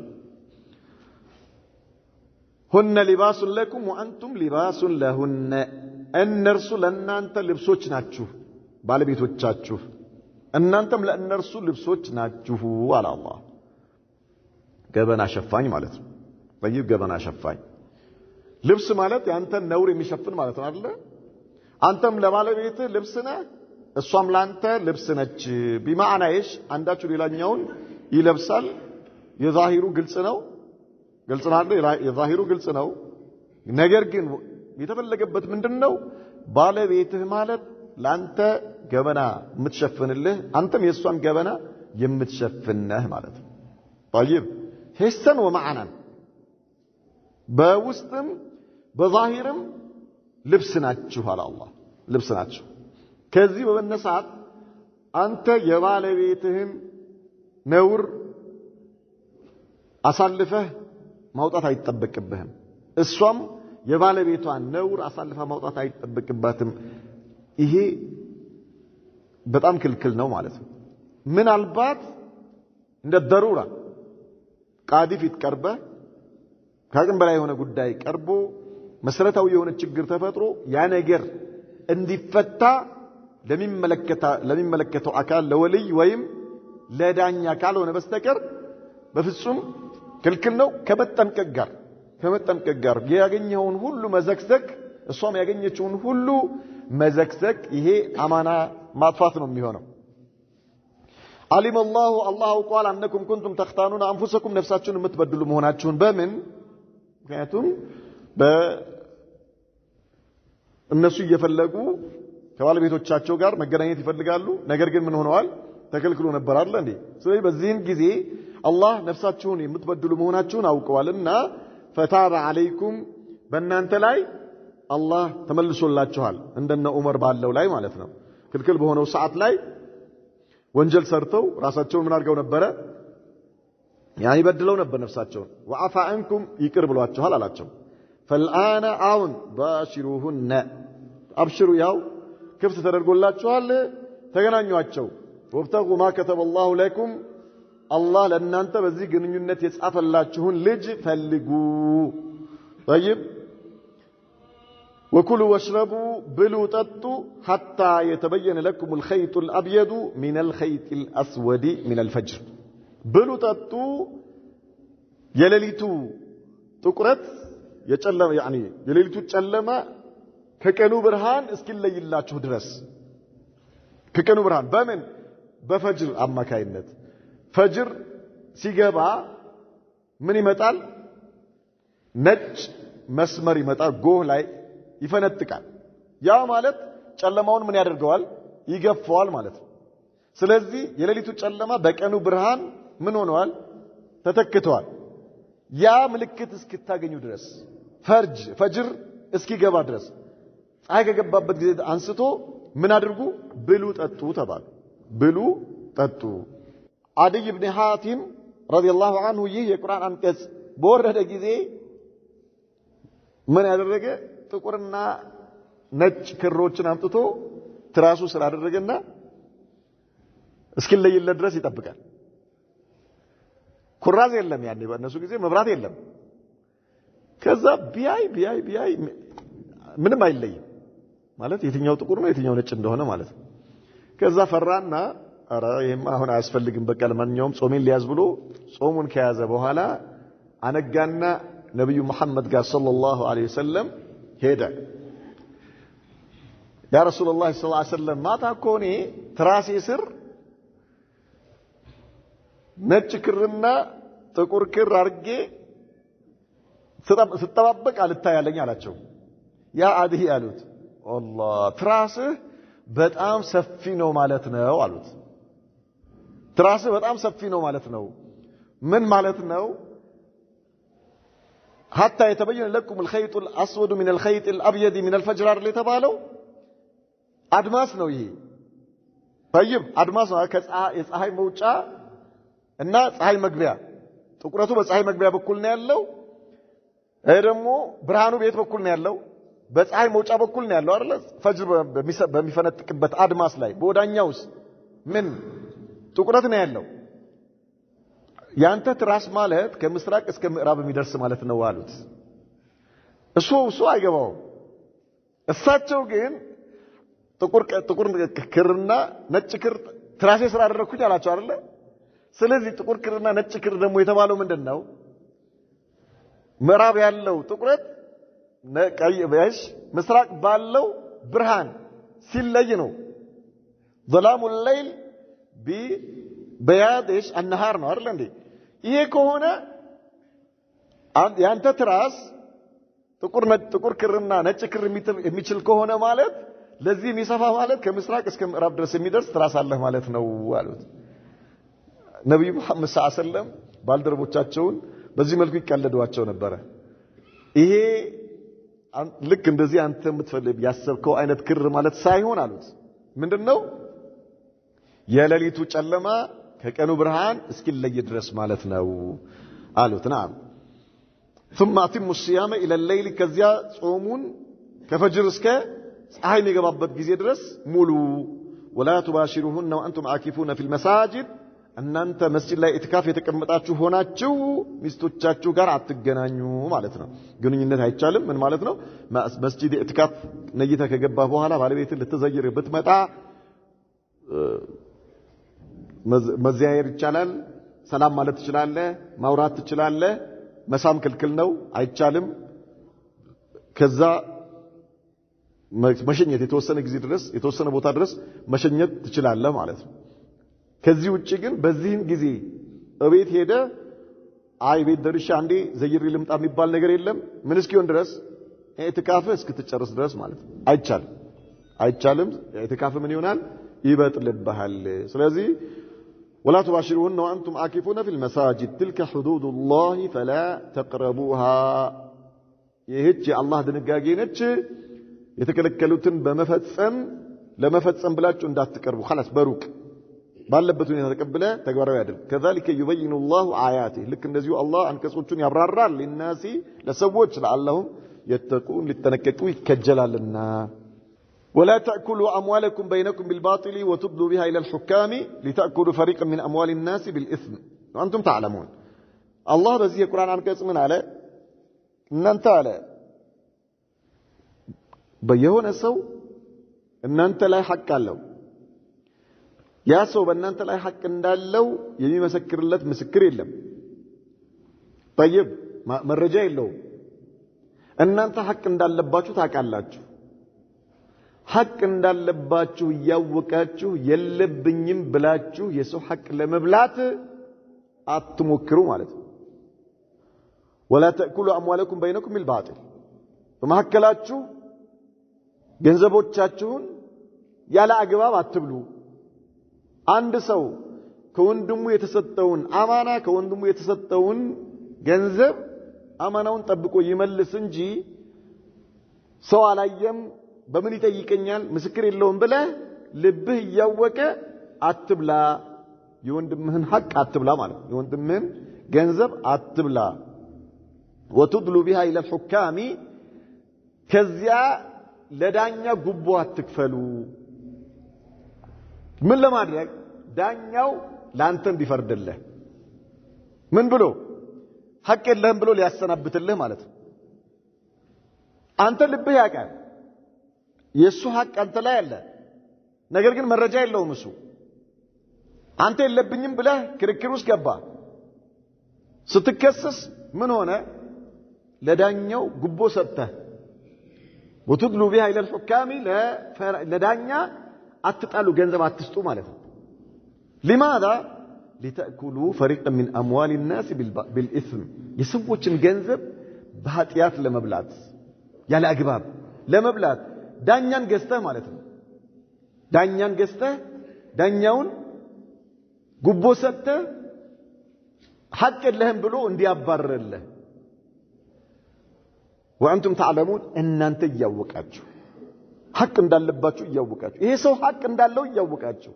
Speaker 2: هن لباس لكم وأنتم لباس لهن እነርሱ ለእናንተ ልብሶች ናችሁ ባለቤቶቻችሁ እናንተም ለእነርሱ ልብሶች ናችሁ አለ አላህ ገበና ሸፋኝ ማለት ነው ጠይብ ገበና ሸፋኝ ልብስ ማለት ያንተን ነውር የሚሸፍን ማለት ነው አይደል አንተም ለባለቤት ልብስ ነህ እሷም ላንተ ልብስ ነች بمعنى ايش አንዳችሁ ሌላኛውን ይለብሳል የዛሂሩ ግልጽ ነው የዛሂሩ ግልጽ ነው ነገር ግን የተፈለገበት ምንድነው ባለቤትህ ማለት ላንተ ገበና የምትሸፍንልህ አንተም የሷን ገበና የምትሸፍንህ ማለት ነው طيب حسا ومعنى በውስጥም በዛሂርም ልብስ ናችሁ አለ አላህ ልብስ ናችሁ ከዚህ በመነሳት አንተ የባለቤትህን ነውር አሳልፈህ ማውጣት አይተበቅብህም እሷም የባለቤቷን ነውር አሳልፋ ማውጣት አይተበቅባትም ይሄ በጣም ክልክል ነው ማለት ነው ምናልባት እንደ ضروራ ቃዲ ፊት ቀርበ ከአቅም በላይ የሆነ ጉዳይ ቀርቦ መሰረታዊ የሆነ ችግር ተፈጥሮ ያ ነገር እንዲፈታ ለሚመለከተው አካል ለወልይ ወይም ለዳኛ ካልሆነ በስተቀር በፍጹም ክልክል ነው ከመጠንቀቅ ጋር ያገኘውን ሁሉ መዘክዘክ እሷም ያገኘችውን ሁሉ መዘክዘክ ይሄ አማና ማጥፋት ነው የሚሆነው علم الله قال انكم كنتم تختانون انفسكم نفساችሁን የምትበድሉ መሆናችሁን በምን ምክንያቱም እነሱ እየፈለጉ ከባለቤቶቻቸው ጋር መገናኘት ይፈልጋሉ ነገር ግን ምን ሆነዋል ተከልክሎ ነበር አይደል እንዴ ስለዚህ በዚህን ጊዜ አላህ ነፍሳችሁን የምትበድሉ መሆናችሁን አውቀዋልና ፈታበ አለይኩም በእናንተ ላይ አላህ ተመልሶላችኋል እንደነ ዑመር ባለው ላይ ማለት ነው ክልክል በሆነው ሰዓት ላይ ወንጀል ሰርተው ራሳቸውን ምን አድርገው ነበር ያኒ በድለው ነበር ነፍሳቸውን ወአፋ አንኩም ይቅር ብሏችኋል አላቸው فالآن አሁን ባሽሩሁነ አብሽሩ ያው ክፍት ተደርጎላችኋል ተገናኙአቸው ወብተጉ ማ ከተበ الله لكم አላህ ለእናንተ በዚህ ግንኙነት የጻፈላችሁን ልጅ ፈልጉ طيب وكلوا واشربوا بلوا ططوا حتى يتبين لكم الخيط الأبيض من الخيط الأسود من الفجر بلوا ططوا يليلتو تقرت يጨለማ يعني يليلتو ጨለማ ከቀኑ ብርሃን እስኪለይላችሁ ድረስ ከቀኑ ብርሃን በምን በፈጅር አማካይነት ፈጅር ሲገባ ምን ይመጣል ነጭ መስመር ይመጣል ጎህ ላይ ይፈነጥቃል ያ ማለት ጨለማውን ምን ያደርገዋል ይገፋዋል ማለት ነው ስለዚህ የሌሊቱ ጨለማ በቀኑ ብርሃን ምን ሆነዋል ተተክቷል ያ ምልክት እስክታገኙ ድረስ ፈጅር እስኪገባ ድረስ ፀሐይ ከገባበት ጊዜ አንስቶ ምን አድርጉ ብሉ ጠጡ ተባሉ ብሉ ጠጡ አድይ ኢብኑ ሐቲም ረዲየላሁ ዐንሁ ይህ የቁርአን አንቀጽ በወረደ ጊዜ ምን ያደረገ ጥቁርና ነጭ ክሮችን አምጥቶ ትራሱ ስራ አደረገና እስኪለይለት ድረስ ይጠብቃል ኩራዝ የለም ያኔ በእነሱ ጊዜ መብራት የለም ከዛ ቢያይ ምንም አይለይም ማለት የትኛው ጥቁር ነው የትኛው ነጭ እንደሆነ ማለት ነው ከዛ ፈራና አረ ይሄማ አሁን አያስፈልግም በቃ ለማንኛውም ጾሜን ሊያዝ ብሎ ጾሙን ከያዘ በኋላ አነጋና ነብዩ መሐመድ ጋር ሰለላሁ ዐለይሂ ወሰለም ሄደ ያ ረሱላህ ሰለላሁ ዐለይሂ ወሰለም ማታ ኮኔ ትራሴ ስር ነጭ ክርና ጥቁር ክር አርጌ ስጠባበቅ አልታያለኝ አላቸው ያ አድሂ አሉት አላህ ትራስህ በጣም ሰፊ ነው ማለት ነው አሉት ትራስህ በጣም ሰፊ ነው ማለት ነው ምን ማለት ነው حتى يتبين لكم الخيط الأسود من الخيط الأبيض من الفجر اللي تبالو أدماس ነው ይሄ طيب أدماس ከፀሐይ መውጫ እና ፀሐይ መግቢያ ጥቁረቱ በፀሐይ መግቢያ በኩል ነው ያለው ደግሞ ብርሃኑ በየት በኩል ነው ያለው በፀሐይ መውጫ በኩል ነው ያለው አይደል ፈጅር በሚፈነጥቅበት አድማስ ላይ በወዳኛውስ ምን ጥቁረት ነው ያለው ያንተ ትራስ ማለት ከምስራቅ እስከ ምዕራብ የሚደርስ ማለት ነው አሉት እሱ አይገባው እሳቸው ግን ጥቁር ክርና ነጭ ክር ትራሴ ስራ አደረኩኝ አላቸው አይደል ስለዚህ ጥቁር ክርና ነጭ ክር ደግሞ የተባለው ምንድነው ምዕራብ ያለው ጥቁረት ቀይሽ ምስራቅ ባለው ብርሃን ሲለይ ነው ظلام الليل ببياض النهار ነው አይደል እንዴ ይሄ ከሆነ ያንተ ትራስ ጥቁር ክርና ነጭ ክር የሚችል ከሆነ ማለት ለዚህ የሚሰፋ ማለት ከምስራቅ እስከ ምዕራብ ድረስ የሚደርስ ትራስ አለህ ማለት ነው አሉት። ነብዩ መሐመድ ሰለላሁ ዐለይሂ ወሰለም ባልደረቦቻቸውን በዚህ መልኩ ይቀልዷቸው ነበር። ይሄ ልክ እንደዚህ አንተ የምትፈልግ ያሰብከው አይነት ክር ማለት ሳይሆን አሉት ምንድነው የሌሊቱ ጨለማ ከቀኑ ብርሃን እስኪለይ ድረስ ማለት ነው አሉት። نعم ثم اتم الصيام الى الليل ከዚያ ጾሙን ከፈጅር እስከ ፀሐይ የሚገባበት ጊዜ ድረስ ሙሉ ولا تباشرون وانتم عاكفون في المساجد እናንተ መስጂድ ላይ ኢትካፍ የተቀመጣችሁ ሆናችሁ ሚስቶቻችሁ ጋር አትገናኙ ማለት ነው። ግንኙነት አይቻልም ምን ማለት ነው? መስጂድ ኢትካፍ ነይተ ከገባ በኋላ ባለቤትን ልትዘይር ብትመጣ መዘያየር ይቻላል፣ ሰላም ማለት ትችላለህ፣ ማውራት ትችላለህ። መሳም ክልክል ነው አይቻልም። ከዛ መሸኘት የተወሰነ ጊዜ ድረስ የተወሰነ ቦታ ድረስ መሸኘት ትችላለህ ማለት ነው። ከዚህ ውጪ ግን በዚህን ጊዜ እቤት ሄደ አይ ቤት ደርሻ አንዴ ዘይሪ ልምጣ የሚባል ነገር የለም። ምን እስኪሆን ድረስ ኢትካፍ እስክትጨርስ ድረስ ማለት ነው። አይቻልም። ኢትካፍ ምን ይሆናል? ይበጥልብሃል። ስለዚህ ولا تباشرون وانتم عاكفون في المساجد تلك حدود الله فلا تقربوها ይህች የአላህ ድንጋጌ ነች። የተከለከሉትን በመፈጸም ለመፈጸም ብላችሁ እንዳትቀርቡ خلاص በሩቅ ባለበት ሁኔታ ተቀበለ ተግባራዊ አይደል። كذلك يبين الله آياته ልክ እንደዚሁ አላህ አንቀጾቹን ያብራራል ለናሲ ለሰዎች ለአላህም يتقون ሊተነቀቁ ይከጀላልና ولا تأكلوا أموالكم بينكم بالباطل وتدلوا بها إلى الحكام لتأكلوا فريقا من أموال الناس بالإثم وأنتم تعلمون. الله بزي القرآن عن كيس من على إن أنت على بيهون السو إن أنت لا حق له يا سو بأن أنت لا حق له يمي مسكر الله مسكر إلا طيب ما الرجاء له إن أنت حق له باتشو تاك الله ሐቅ እንዳለባችሁ ያወቃችሁ የለብኝም ብላችሁ የሰው ሐቅ ለመብላት አትሞክሩ ማለት ነው። ولا تأكلوا أموالكم بينكم بالباطل በመሐከላችሁ ገንዘቦቻችሁን ያለ አግባብ አትብሉ። አንድ ሰው ከወንድሙ የተሰጠውን አማና ከወንድሙ የተሰጠውን ገንዘብ አማናውን ጠብቆ ይመልስ እንጂ ሰው አላየም በምን ይጠይቀኛል ምስክር የለውም ብለ ልብህ ያወቀ አትብላ። የወንድምህን ሐቅ አትብላ ማለት ነው። የወንድምህን ገንዘብ አትብላ። وتدلوا بها الى الحكام ከዚያ ለዳኛ ጉቦ አትክፈሉ። ምን ለማድረግ ዳኛው ላንተ እንዲፈርድልህ ምን ብሎ ሐቅ የለህም ብሎ ሊያሰናብትልህ ማለት ነው። አንተ ልብህ ያውቃል የሱ ሐቅ አንተ ላይ አለ። ነገር ግን መረጃ የለውም እሱ አንተ የለብኝም ብለህ ክርክር ውስጥ ገባ። ስትከሰስ ምን ሆነ? ለዳኛው ጉቦ ሰጥተህ وتدلوا بها الى الحكام ለዳኛ አትጣሉ ገንዘብ አትስጡ ማለት ነው። لماذا لتأكلوا فريقا من أموال الناس بالإثم የሰዎችን ገንዘብ በኃጢአት ለመብላት ያለ አግባብ ለመብላት ዳኛን ገዝተህ ማለት ነው። ዳኛን ገዝተህ ዳኛውን ጉቦ ሰጥተህ ሐቅ የለህም ብሎ እንዲያባርርልህ وأنتم تعلمون እናንተ ያወቃችሁ ሐቅ እንዳለባችሁ ያወቃችሁ ይሄ ሰው ሐቅ እንዳለው ያወቃችሁ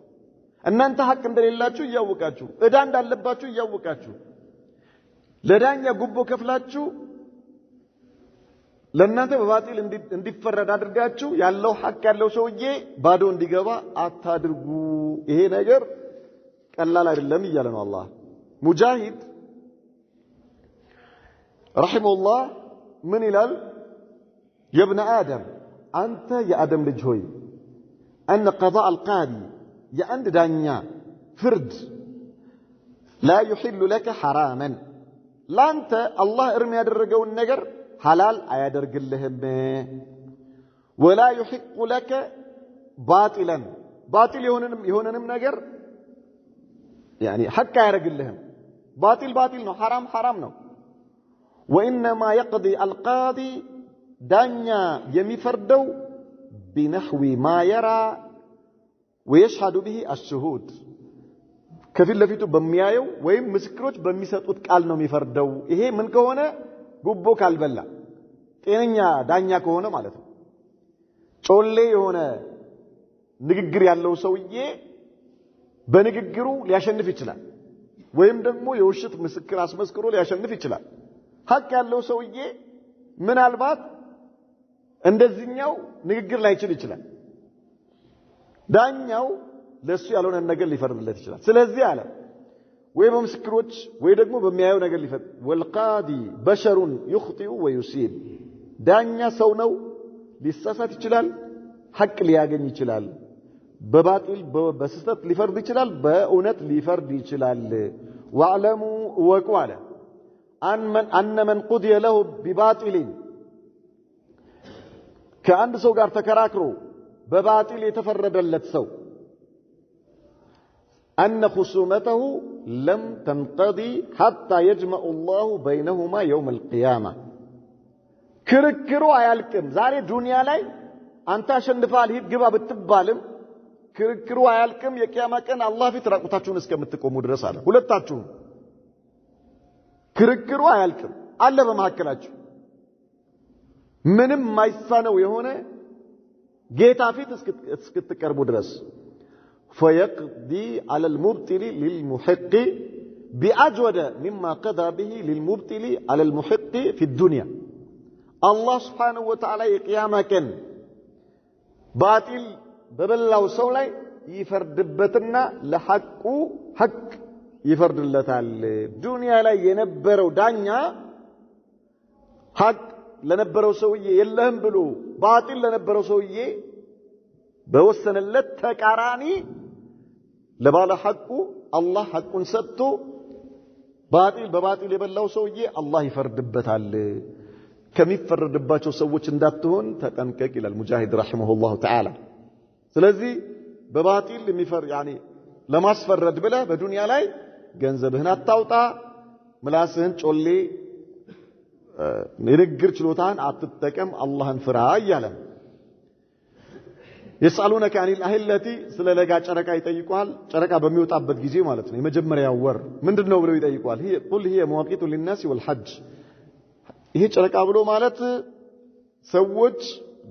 Speaker 2: እናንተ ሐቅ እንደሌላችሁ ያወቃችሁ እዳ እንዳለባችሁ ያወቃችሁ ለዳኛ ጉቦ ከፍላችሁ ለእናንተ በባጢል እንዲፈረድ አድርጋችሁ ያለው ሐቅ ያለው ሰውዬ ባዶ እንዲገባ አታድርጉ። ይሄ ነገር ቀላል አይደለም እያለ ነው አላህ። ሙጃሂድ ረሂመሁላህ ምን ይላል? የብነ አደም አንተ የአደም ልጅ ሆይ أن قضاء القاضي የአንድ ዳኛ ፍርድ لا يحل لك حراما ላንተ አላህ እርም ያደረገውን ነገር حلال አያደርግልህም ولا يحق لك باطلا باطل የሆነንም ነገር يعني حق አያደርግልህም باطل ነው حرام ነው وإنما يقضي القاضي دانيا يمفردو بنحو ما يرى ويشهد به الشهود كفيل لفيتو بميايو ويم مسكروች በሚሰጡት ቃል ነው የሚፈርደው ይሄ ምን ከሆነ ጉቦ ካልበላ ጤነኛ ዳኛ ከሆነ ማለት ነው ጮሌ የሆነ ንግግር ያለው ሰውዬ በንግግሩ ሊያሸንፍ ይችላል ወይም ደግሞ የውሸት ምስክር አስመስክሮ ሊያሸንፍ ይችላል ሐቅ ያለው ሰውዬ ምናልባት እንደዚህኛው ንግግር ላይችል ይችላል ዳኛው ለሱ ያልሆነ ነገር ሊፈርድለት ይችላል ስለዚህ አለ ወይ በምስክሮች ወይ ደግሞ በሚያየው ነገር ሊፈርድ والقاضي بشر يخطئ ويصيب ዳኛ ሰው ነው ሊሳሳት ይችላል ሐቅ ሊያገኝ ይችላል በባጢል በስህተት ሊፈርድ ይችላል በእውነት ሊፈርድ ይችላል واعلموا وقال ان من قضي له بباطل ከአንድ ሰው ጋር ተከራክሮ በባጢል የተፈረደለት ሰው أن خصومته لم تنقضي حتى يجمع الله بينهما يوم القيامة كركرو አያልቅም ዛሬ ዱንያ ላይ አንተ አሸንፋል ሂድ ግባ ብትባልም ክርክሩ አያልቅም የቂያማ ቀን አላህ ፊት ራቁታችሁን እስከምትቆሙ ድረስ አለ ሁለታችሁ ክርክሩ አያልቅም አለ በመሐከላችሁ ምንም ማይሳነው የሆነ ጌታ ፊት እስክትቀርቡ ድረስ فيقضي على المبطل للمحق بأجود مما قضى به للمبطل على المحق في الدنيا الله سبحانه وتعالى يقياما كان باطل ببلاو ሰው ላይ ይፈርድበትና ለሐቁ ሐቅ ይፈርድለታል ዱንያ ላይ የነበረው ዳኛ ሐቅ ለነበረው ሰውዬ የለህም ብሎ ባጢል ለነበረው ሰውዬ በወሰነለት ተቃራኒ ለባለ ሐቁ አላህ ሐቁን ሰጥቶ ባጢል በባጢል የበላው ሰውዬ አላህ ይፈርድበታል ከሚፈርድባቸው ሰዎች እንዳትሆን ተጠንቀቅ ይላል ሙጃሂድ ረሂመሁላህ ተዓላ ስለዚህ በባጢል የሚፈር ያኒ ለማስፈረድ ብለ በዱንያ ላይ ገንዘብህን አታውጣ ምላስህን ጮሌ ንግግር ችሎታን አትጠቀም አላህን ፍራ ይያለም يسألونك عن الأهلة سلا لغا ጨረቃ ይጠይቋል ጨረቃ በሚወጣበት ጊዜ ማለት ነው የመጀመሪያው ወር ምንድነው ብለው ይጠይቋል هي قل هي مواقيت للناس والحج ይሄ ጨረቃ ብሎ ማለት ሰዎች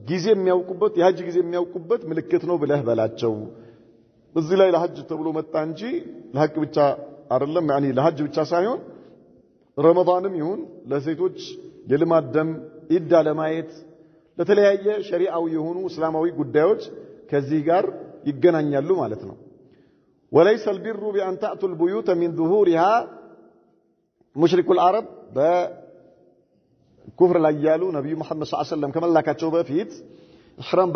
Speaker 2: ጊዜ የሚያውቁበት የሐጅ ጊዜ የሚያውቁበት ምልክት ነው ብለህ በላቸው እዚህ ላይ ለሐጅ ተብሎ መጣ እንጂ ለሐቅ ብቻ አይደለም ያኒ ለሐጅ ብቻ ሳይሆን ረመዳንም ይሁን ለሴቶች የልማት ደም ኢዳ ለማየት ለተለያየ ሸሪዓዊ የሆኑ እስላማዊ ጉዳዮች ከዚህ ጋር ይገናኛሉ ማለት ነው وليس البر بأن تأتوا البيوت من ظهورها مشرك العرب በኩፍር ላይ ያሉ ነብዩ መሐመድ ሰለላሁ ዐለይሂ ወሰለም ከመላካቸው በፊት ኢህራም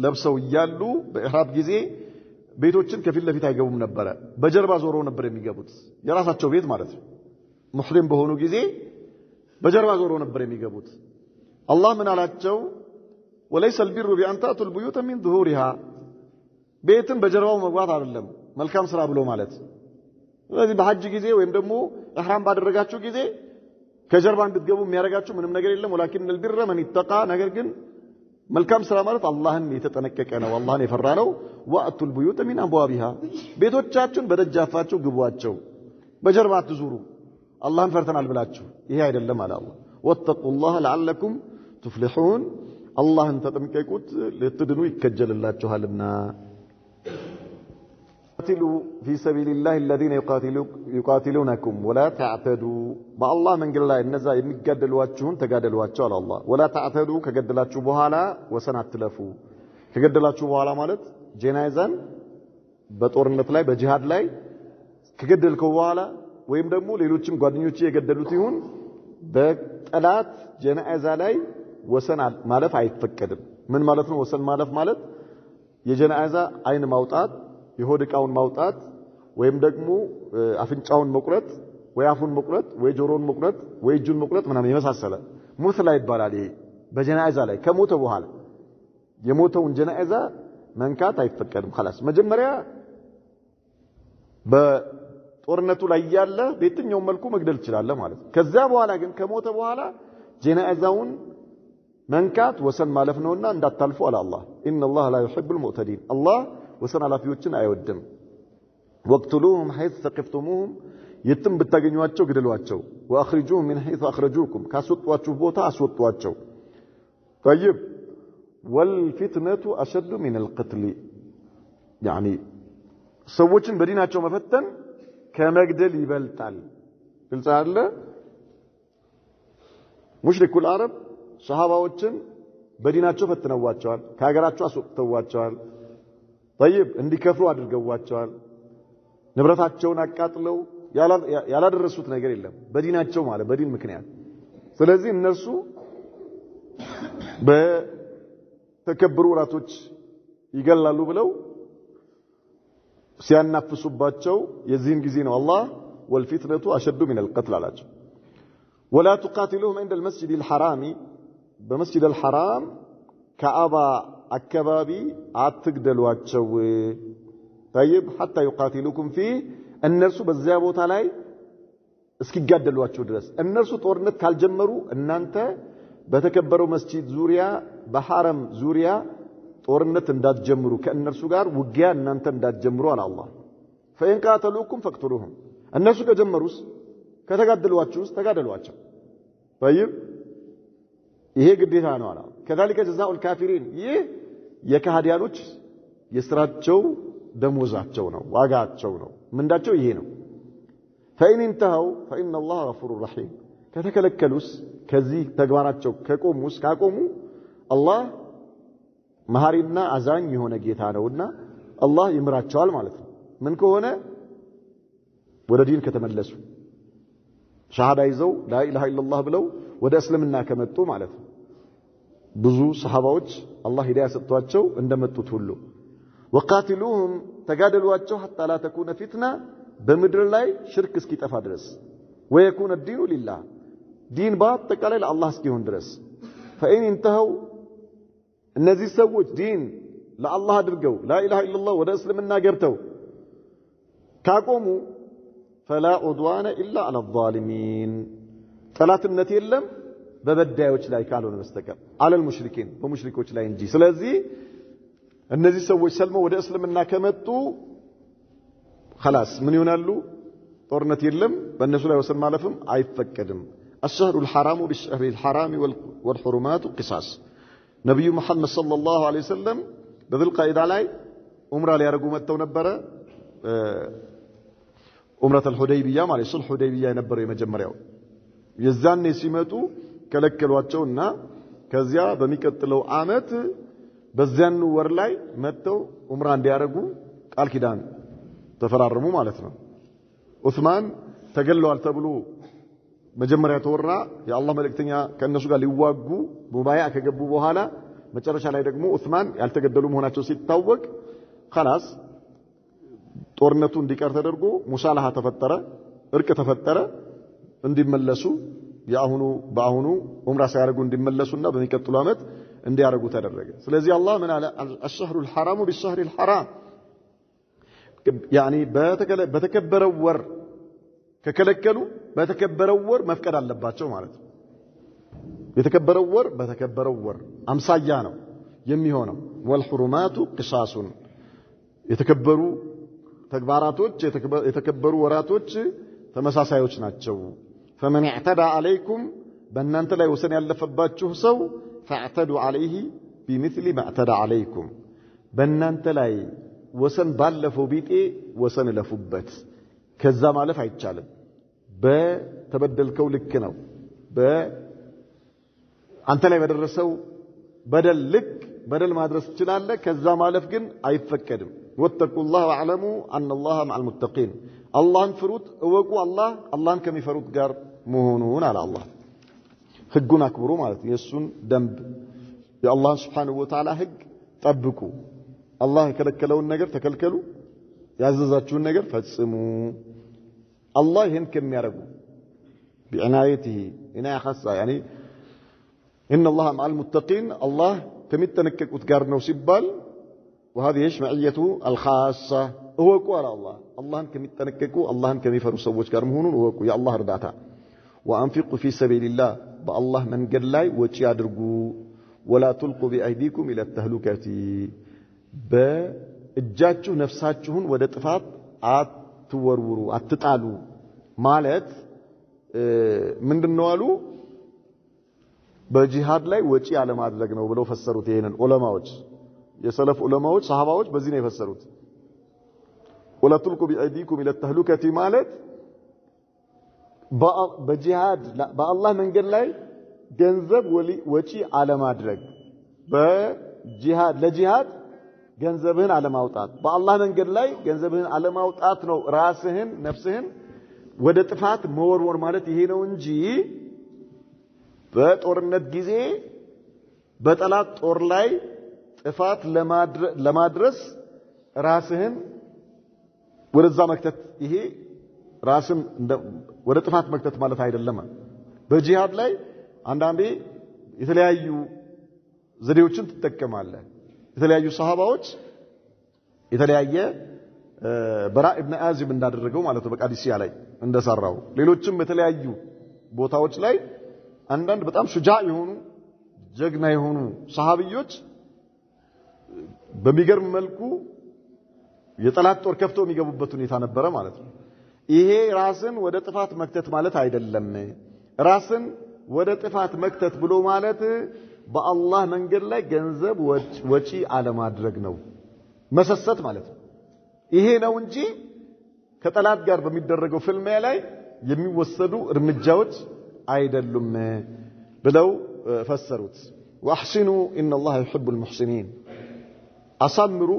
Speaker 2: ለብሰው ያሉ በኢህራም ጊዜ ቤቶችን ከፊት ለፊት አይገቡም ነበር በጀርባ ዞረው ነበር የሚገቡት የራሳቸው ቤት ማለት ነው ሙህሪም በሆኑ ጊዜ በጀርባ ዞረው ነበር የሚገቡት الله من አላቸው وليس البر بأن تأتوا البيوت من ظهورها ቤትን በጀርባው መግባት አይደለም መልካም ስራ ብሎ ማለት ስለዚህ በሐጅ ጊዜ ወይም ደግሞ ኢህራም ባደረጋችሁ ጊዜ ከጀርባ እንድትገቡ የሚያረጋችሁ ምንም ነገር የለም ولكن البر من اتقى ነገር ግን መልካም ስራ ማለት አላህን የተጠነቀቀ ነው አላህን የፈራ ነው وأتوا البيوت من أبوابها ቤቶቻችሁን በደጃፋቸው ግቡአቸው በጀርባ አትዙሩ አላህን ፈርተናል ብላችሁ ይሄ አይደለም አለ አላህ واتقوا الله لعلكم تفلحون الله انت تمكيكوت لتدنو يكجللاچوالنا قاتلوا في سبيل الله الذين يقاتلونكم ولا تعتدوا مع الله من قال الله النزا يمجدلواچون تجادلواچو على الله ولا تعتدوا كجدلاچو بኋላ ወሰን አትለፉ ከገደላችሁ በኋላ ማለት ጀናዛን በጦርነት ላይ በጂሃድ ላይ ከገደልከው በኋላ ወይም ደግሞ ሌሎችም ጓደኞች የገደሉት ይሁን በጠላት ጀናዛ ላይ ወሰን ማለፍ አይፈቀድም ምን ማለት ነው ወሰን ማለፍ ማለት የጀናዛ አይን ማውጣት የሆድቃውን ማውጣት ወይም ደግሞ አፍንጫውን መቁረጥ ወይ አፉን መቁረጥ ወይ ጆሮን መቁረጥ ወይ እጁን መቁረጥ ምናምን የመሳሰለ ሙት ላይ ይባላል ይሄ በጀናዛ ላይ ከሞተ በኋላ የሞተውን ጀናዛ መንካት አይፈቀድም خلاص መጀመሪያ በጦርነቱ ላይ ያለ በየትኛው መልኩ መግደል ይችላል ማለት ከዛ በኋላ ግን ከሞተ በኋላ ጀናዛውን መንካት ወሰን ማለፍ ነውና እንዳታልፉ አለ አላህ ኢነላህ ላ ዩሂቡል ሙዕተዲን አላህ ወሰን አላፊዎችን አይወድም ወቅትሉሁም ሐይث ثقفتموهم የትም ብታገኙዋቸው ግደሏቸው ወአኽሪጁሁም ሚን ሐይث አኽረጁኩም ካስወጧችሁ ቦታ አስወጧቸው طيب والفتنة أشد من القتل يعني ሰዎችን በዲናቸው መፈተን ከመግደል ይበልጣል ግልጽ አይደለ ሙሽሪኩል አረብ ሱሐባዎችን በዲናቸው ፈትነዋቸዋል ከሀገራቸው አስወጥተዋቸዋል طيب እንዲከፍሩ አድርገዋቸዋል ንብረታቸውን አቃጥለው ያላደረሱት ነገር የለም በዲናቸው ማለት በዲን ምክንያት ስለዚህ እነርሱ በተከበሩ ወራቶች ይገላሉ ብለው ሲያናፍሱባቸው የዚህን ጊዜ ነው አላህ والفتنة أشد من القتل አላቸው ولا تقاتلوهم عند المسجد الحرام بمسجد الحرام كعبة አካባቢ አትግደሏቸው طيب حتى يقاتلوكم فيه እነርሱ በዚያ ቦታ ላይ እስኪጋደሏቸው ድረስ እነርሱ ጦርነት ካልጀመሩ እናንተ በተከበረው መስጂድ ዙሪያ በሐረም ዙሪያ ጦርነት እንዳትጀምሩ ከእነርሱ ጋር ውጊያ እናንተ እንዳትጀምሩ አለ አላህ فإن قاتلوكم فاقتلوهم እነርሱ ከጀመሩስ ከተጋደሏቸውስ ተጋደሏቸው طيب ይሄ ግዴታ ነው አለ كذلك جزاء الكافرين ይህ የካህዲያኖች የሥራቸው ደሞዛቸው ነው ዋጋቸው ነው ምንዳቸው ይሄ ነው فإن انتهوا فإن الله غفور رحيم ከተከለከሉስ ከዚህ ተግባራቸው ከቆሙስ ካቆሙ አላህ መሐሪና አዛኝ የሆነ ጌታ ነውና አላህ ይምራቸዋል ማለት ነው ምን ከሆነ ወደ ዲን ከተመለሱ ሸሃዳ ይዘው ላ ኢላሃ ኢላላህ ብለው ወደ እስልምና ከመጡ ማለት ነው ብዙ ሰሃባዎች አላህ ሂዳያ ሰጥቷቸው እንደመጡት ሁሉ وقاتلوهم تجادلوا حتى لا تكون فتنة بمدر ላይ ሽርክ እስኪጠፋ ድረስ ويكون الدين لله دين በአጠቃላይ ለአላህ እስኪሆን ድረስ فإن انتهوا እነዚህ ሰዎች ዲን ለአላህ አድርገው ላ ኢላሃ ኢላላህ ወደ እስልምና ገብተው ካቆሙ فلا عدوان إلا على الظالمين ጠላትነት የለም በበዳዮች ላይ ካልሆነ በስተቀር على المشركين በሙሽሪኮች ላይ እንጂ ስለዚህ እነዚህ ሰዎች ሰልመው ወደ እስልምና ከመጡ خلاص ምን ይሆናሉ ጦርነት የለም በእነሱ ላይ ወሰን ማለፍም አይፈቀድም الشهر الحرام بالشهر الحرام والحرمات قصاص ነብዩ መሐመድ ሰለላሁ ዐለይሂ ወሰለም በذل قائدة ላይ ዑምራ ሊያደርጉ መጥተው ነበረ ዑምራተ الحديبية ማለት ሱልህ ሁደይቢያ የነበረው የመጀመሪያው የዛኔ ሲመጡ ከለከሏቸውና ከዚያ በሚቀጥለው አመት በዚያን ወር ላይ መጥተው ዑምራ እንዲያደርጉ ቃል ኪዳን ተፈራረሙ ማለት ነው ዑስማን ተገለዋል ተብሎ መጀመሪያ ተወራ የአላህ መልእክተኛ ከነሱ ጋር ሊዋጉ ሙባያ ከገቡ በኋላ መጨረሻ ላይ ደግሞ ዑስማን ያልተገደሉ መሆናቸው ሲታወቅ خلاص ጦርነቱ እንዲቀር ተደርጎ ሙሳላሃ ተፈጠረ እርቅ ተፈጠረ እንዲመለሱ በአሁኑ ዑምራ ሳያደርጉ እንዲመለሱና በሚቀጥሉ አመት እንዲያደርጉ ተደረገ ስለዚህ አላህ ምን አለ الشهر الحرام بالشهر الحرام يعني በተከበረው ወር ከከለከሉ በተከበረው ወር መፍቀድ አለባቸው ማለት ነው የተከበረው ወር በተከበረው ወር አምሳያ ነው የሚሆነው والحرمات قصاص የተከበሩ ተግባራቶች የተከበሩ ወራቶች ተመሳሳዮች ናቸው فمن اعتدى عليكم በእናንተ ላይ ወሰን ያለፈባችሁ ሰው فاعتدوا عليه بمثل ما اعتدى عليكم በእናንተ ላይ ወሰን ባለፈው ቢጤ ወሰን ለፉበት ከዛ ማለፍ አይቻልም በተበደልከው ልክ ነው አንተ ላይ በደረሰው በደል ልክ በደል ማድረስ ይችላል ከዛ ማለፍ ግን አይፈቀድም ወተቁላህ ወአለሙ ان الله مع المتقين አላህን ፍሩት እወቁ አላህን ከሚፈሩት ጋር መሆኑን አለ አላህ ህጉን አክብሩ ማለት ነው የሱን ደንብ የአላህ Subhanahu Wa Ta'ala ህግ ጠብቁ አላህ የከለከለውን ነገር ተከልከሉ ያዘዛችሁን ነገር ፈጽሙ አላህ ይሄን ከሚያረጉ بعنايته عناية خاصة يعني إن الله مع المتقين الله كمتنككوت ጋር ነው ሲባል وهذه ايش معيته الخاصة እወቁ አለ አላህ አላህን ከሚተነከኩ አላህን ከሚፈሩ ሰዎች ጋር መሆኑን እወቁ ያ አላህ እርዳታ وانفقوا في سبيل الله بالله መንገድ ላይ ወጪ አድርጉ ولا تلقوا بأيديكم إلى التهلكة በእጃችሁ ነፍሳችሁን ወደ ጥፋት አትወርውሩ አትጣሉ ማለት ምንድነው አሉ በጂሃድ ላይ ወጪ አለማድረግ ነው ብለው ፈሰሩት ይሄንን ዑለማዎች የሰለፍ ዑለማዎች ሰሃባዎች በዚህ ነው የፈሰሩት ولا تلقوا بأيديكم إلى التهلكة ማለት በጂሃድ በአላህ መንገድ ላይ ገንዘብ ወጪ አለማድረግ በጂሃድ ለጂሃድ ገንዘብህን አለማውጣት በአላህ መንገድ ላይ ገንዘብህን አለማውጣት ነው ራስህን ነፍስህን ወደ ጥፋት መወርወር ማለት ይሄ ነው እንጂ በጦርነት ጊዜ በጠላት ጦር ላይ ጥፋት ለማድረስ ራስህን ወደዛ መክተት ይሄ ራስን ወደ ጥፋት መክተት ማለት አይደለም በጂሃድ ላይ አንዳንዴ የተለያዩ ዘዴዎችን ትጠቀማለህ የተለያዩ ሰሃባዎች የተለያየ በራ ኢብኑ አዚብ እንዳደረገው ማለት ነው በቃዲሲያ ላይ እንደሰራው ሌሎችም የተለያዩ ቦታዎች ላይ አንዳንድ በጣም ሹጃዕ የሆኑ ጀግና የሆኑ ሰሃቢዎች በሚገርም መልኩ የጠላት ጦር ከፍተው የሚገቡበት ሁኔታ ነበረ ማለት ነው ይሄ ራስን ወደ ጥፋት መክተት ማለት አይደለም ራስን ወደ ጥፋት መክተት ብሎ ማለት በአላህ መንገድ ላይ ገንዘብ ወጪ አለማድረግ ነው መሰሰት ማለት ነው ይሄ ነው እንጂ ከጠላት ጋር በሚደረገው ፍልሚያ ላይ የሚወሰዱ እርምጃዎች አይደሉም ብለው ፈሰሩት واحسنوا ان الله يحب المحسنين አሳምሩ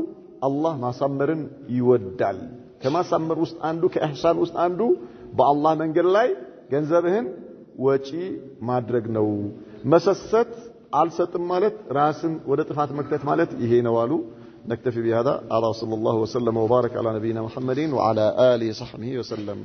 Speaker 2: አላህ ማሳመርን ይወዳል ከማሳመር ውስጥ አንዱ ከኢህሳን ውስጥ አንዱ በአላህ መንገድ ላይ ገንዘብህን ወጪ ማድረግ ነው መሰሰት አልሰጥም ማለት ራስን ወደ ጥፋት መክተት ማለት ይሄ ነው አሉ نكتفي بهذا على صلى الله وسلم وبارك على نبينا محمد وعلى آله وصحبه وسلم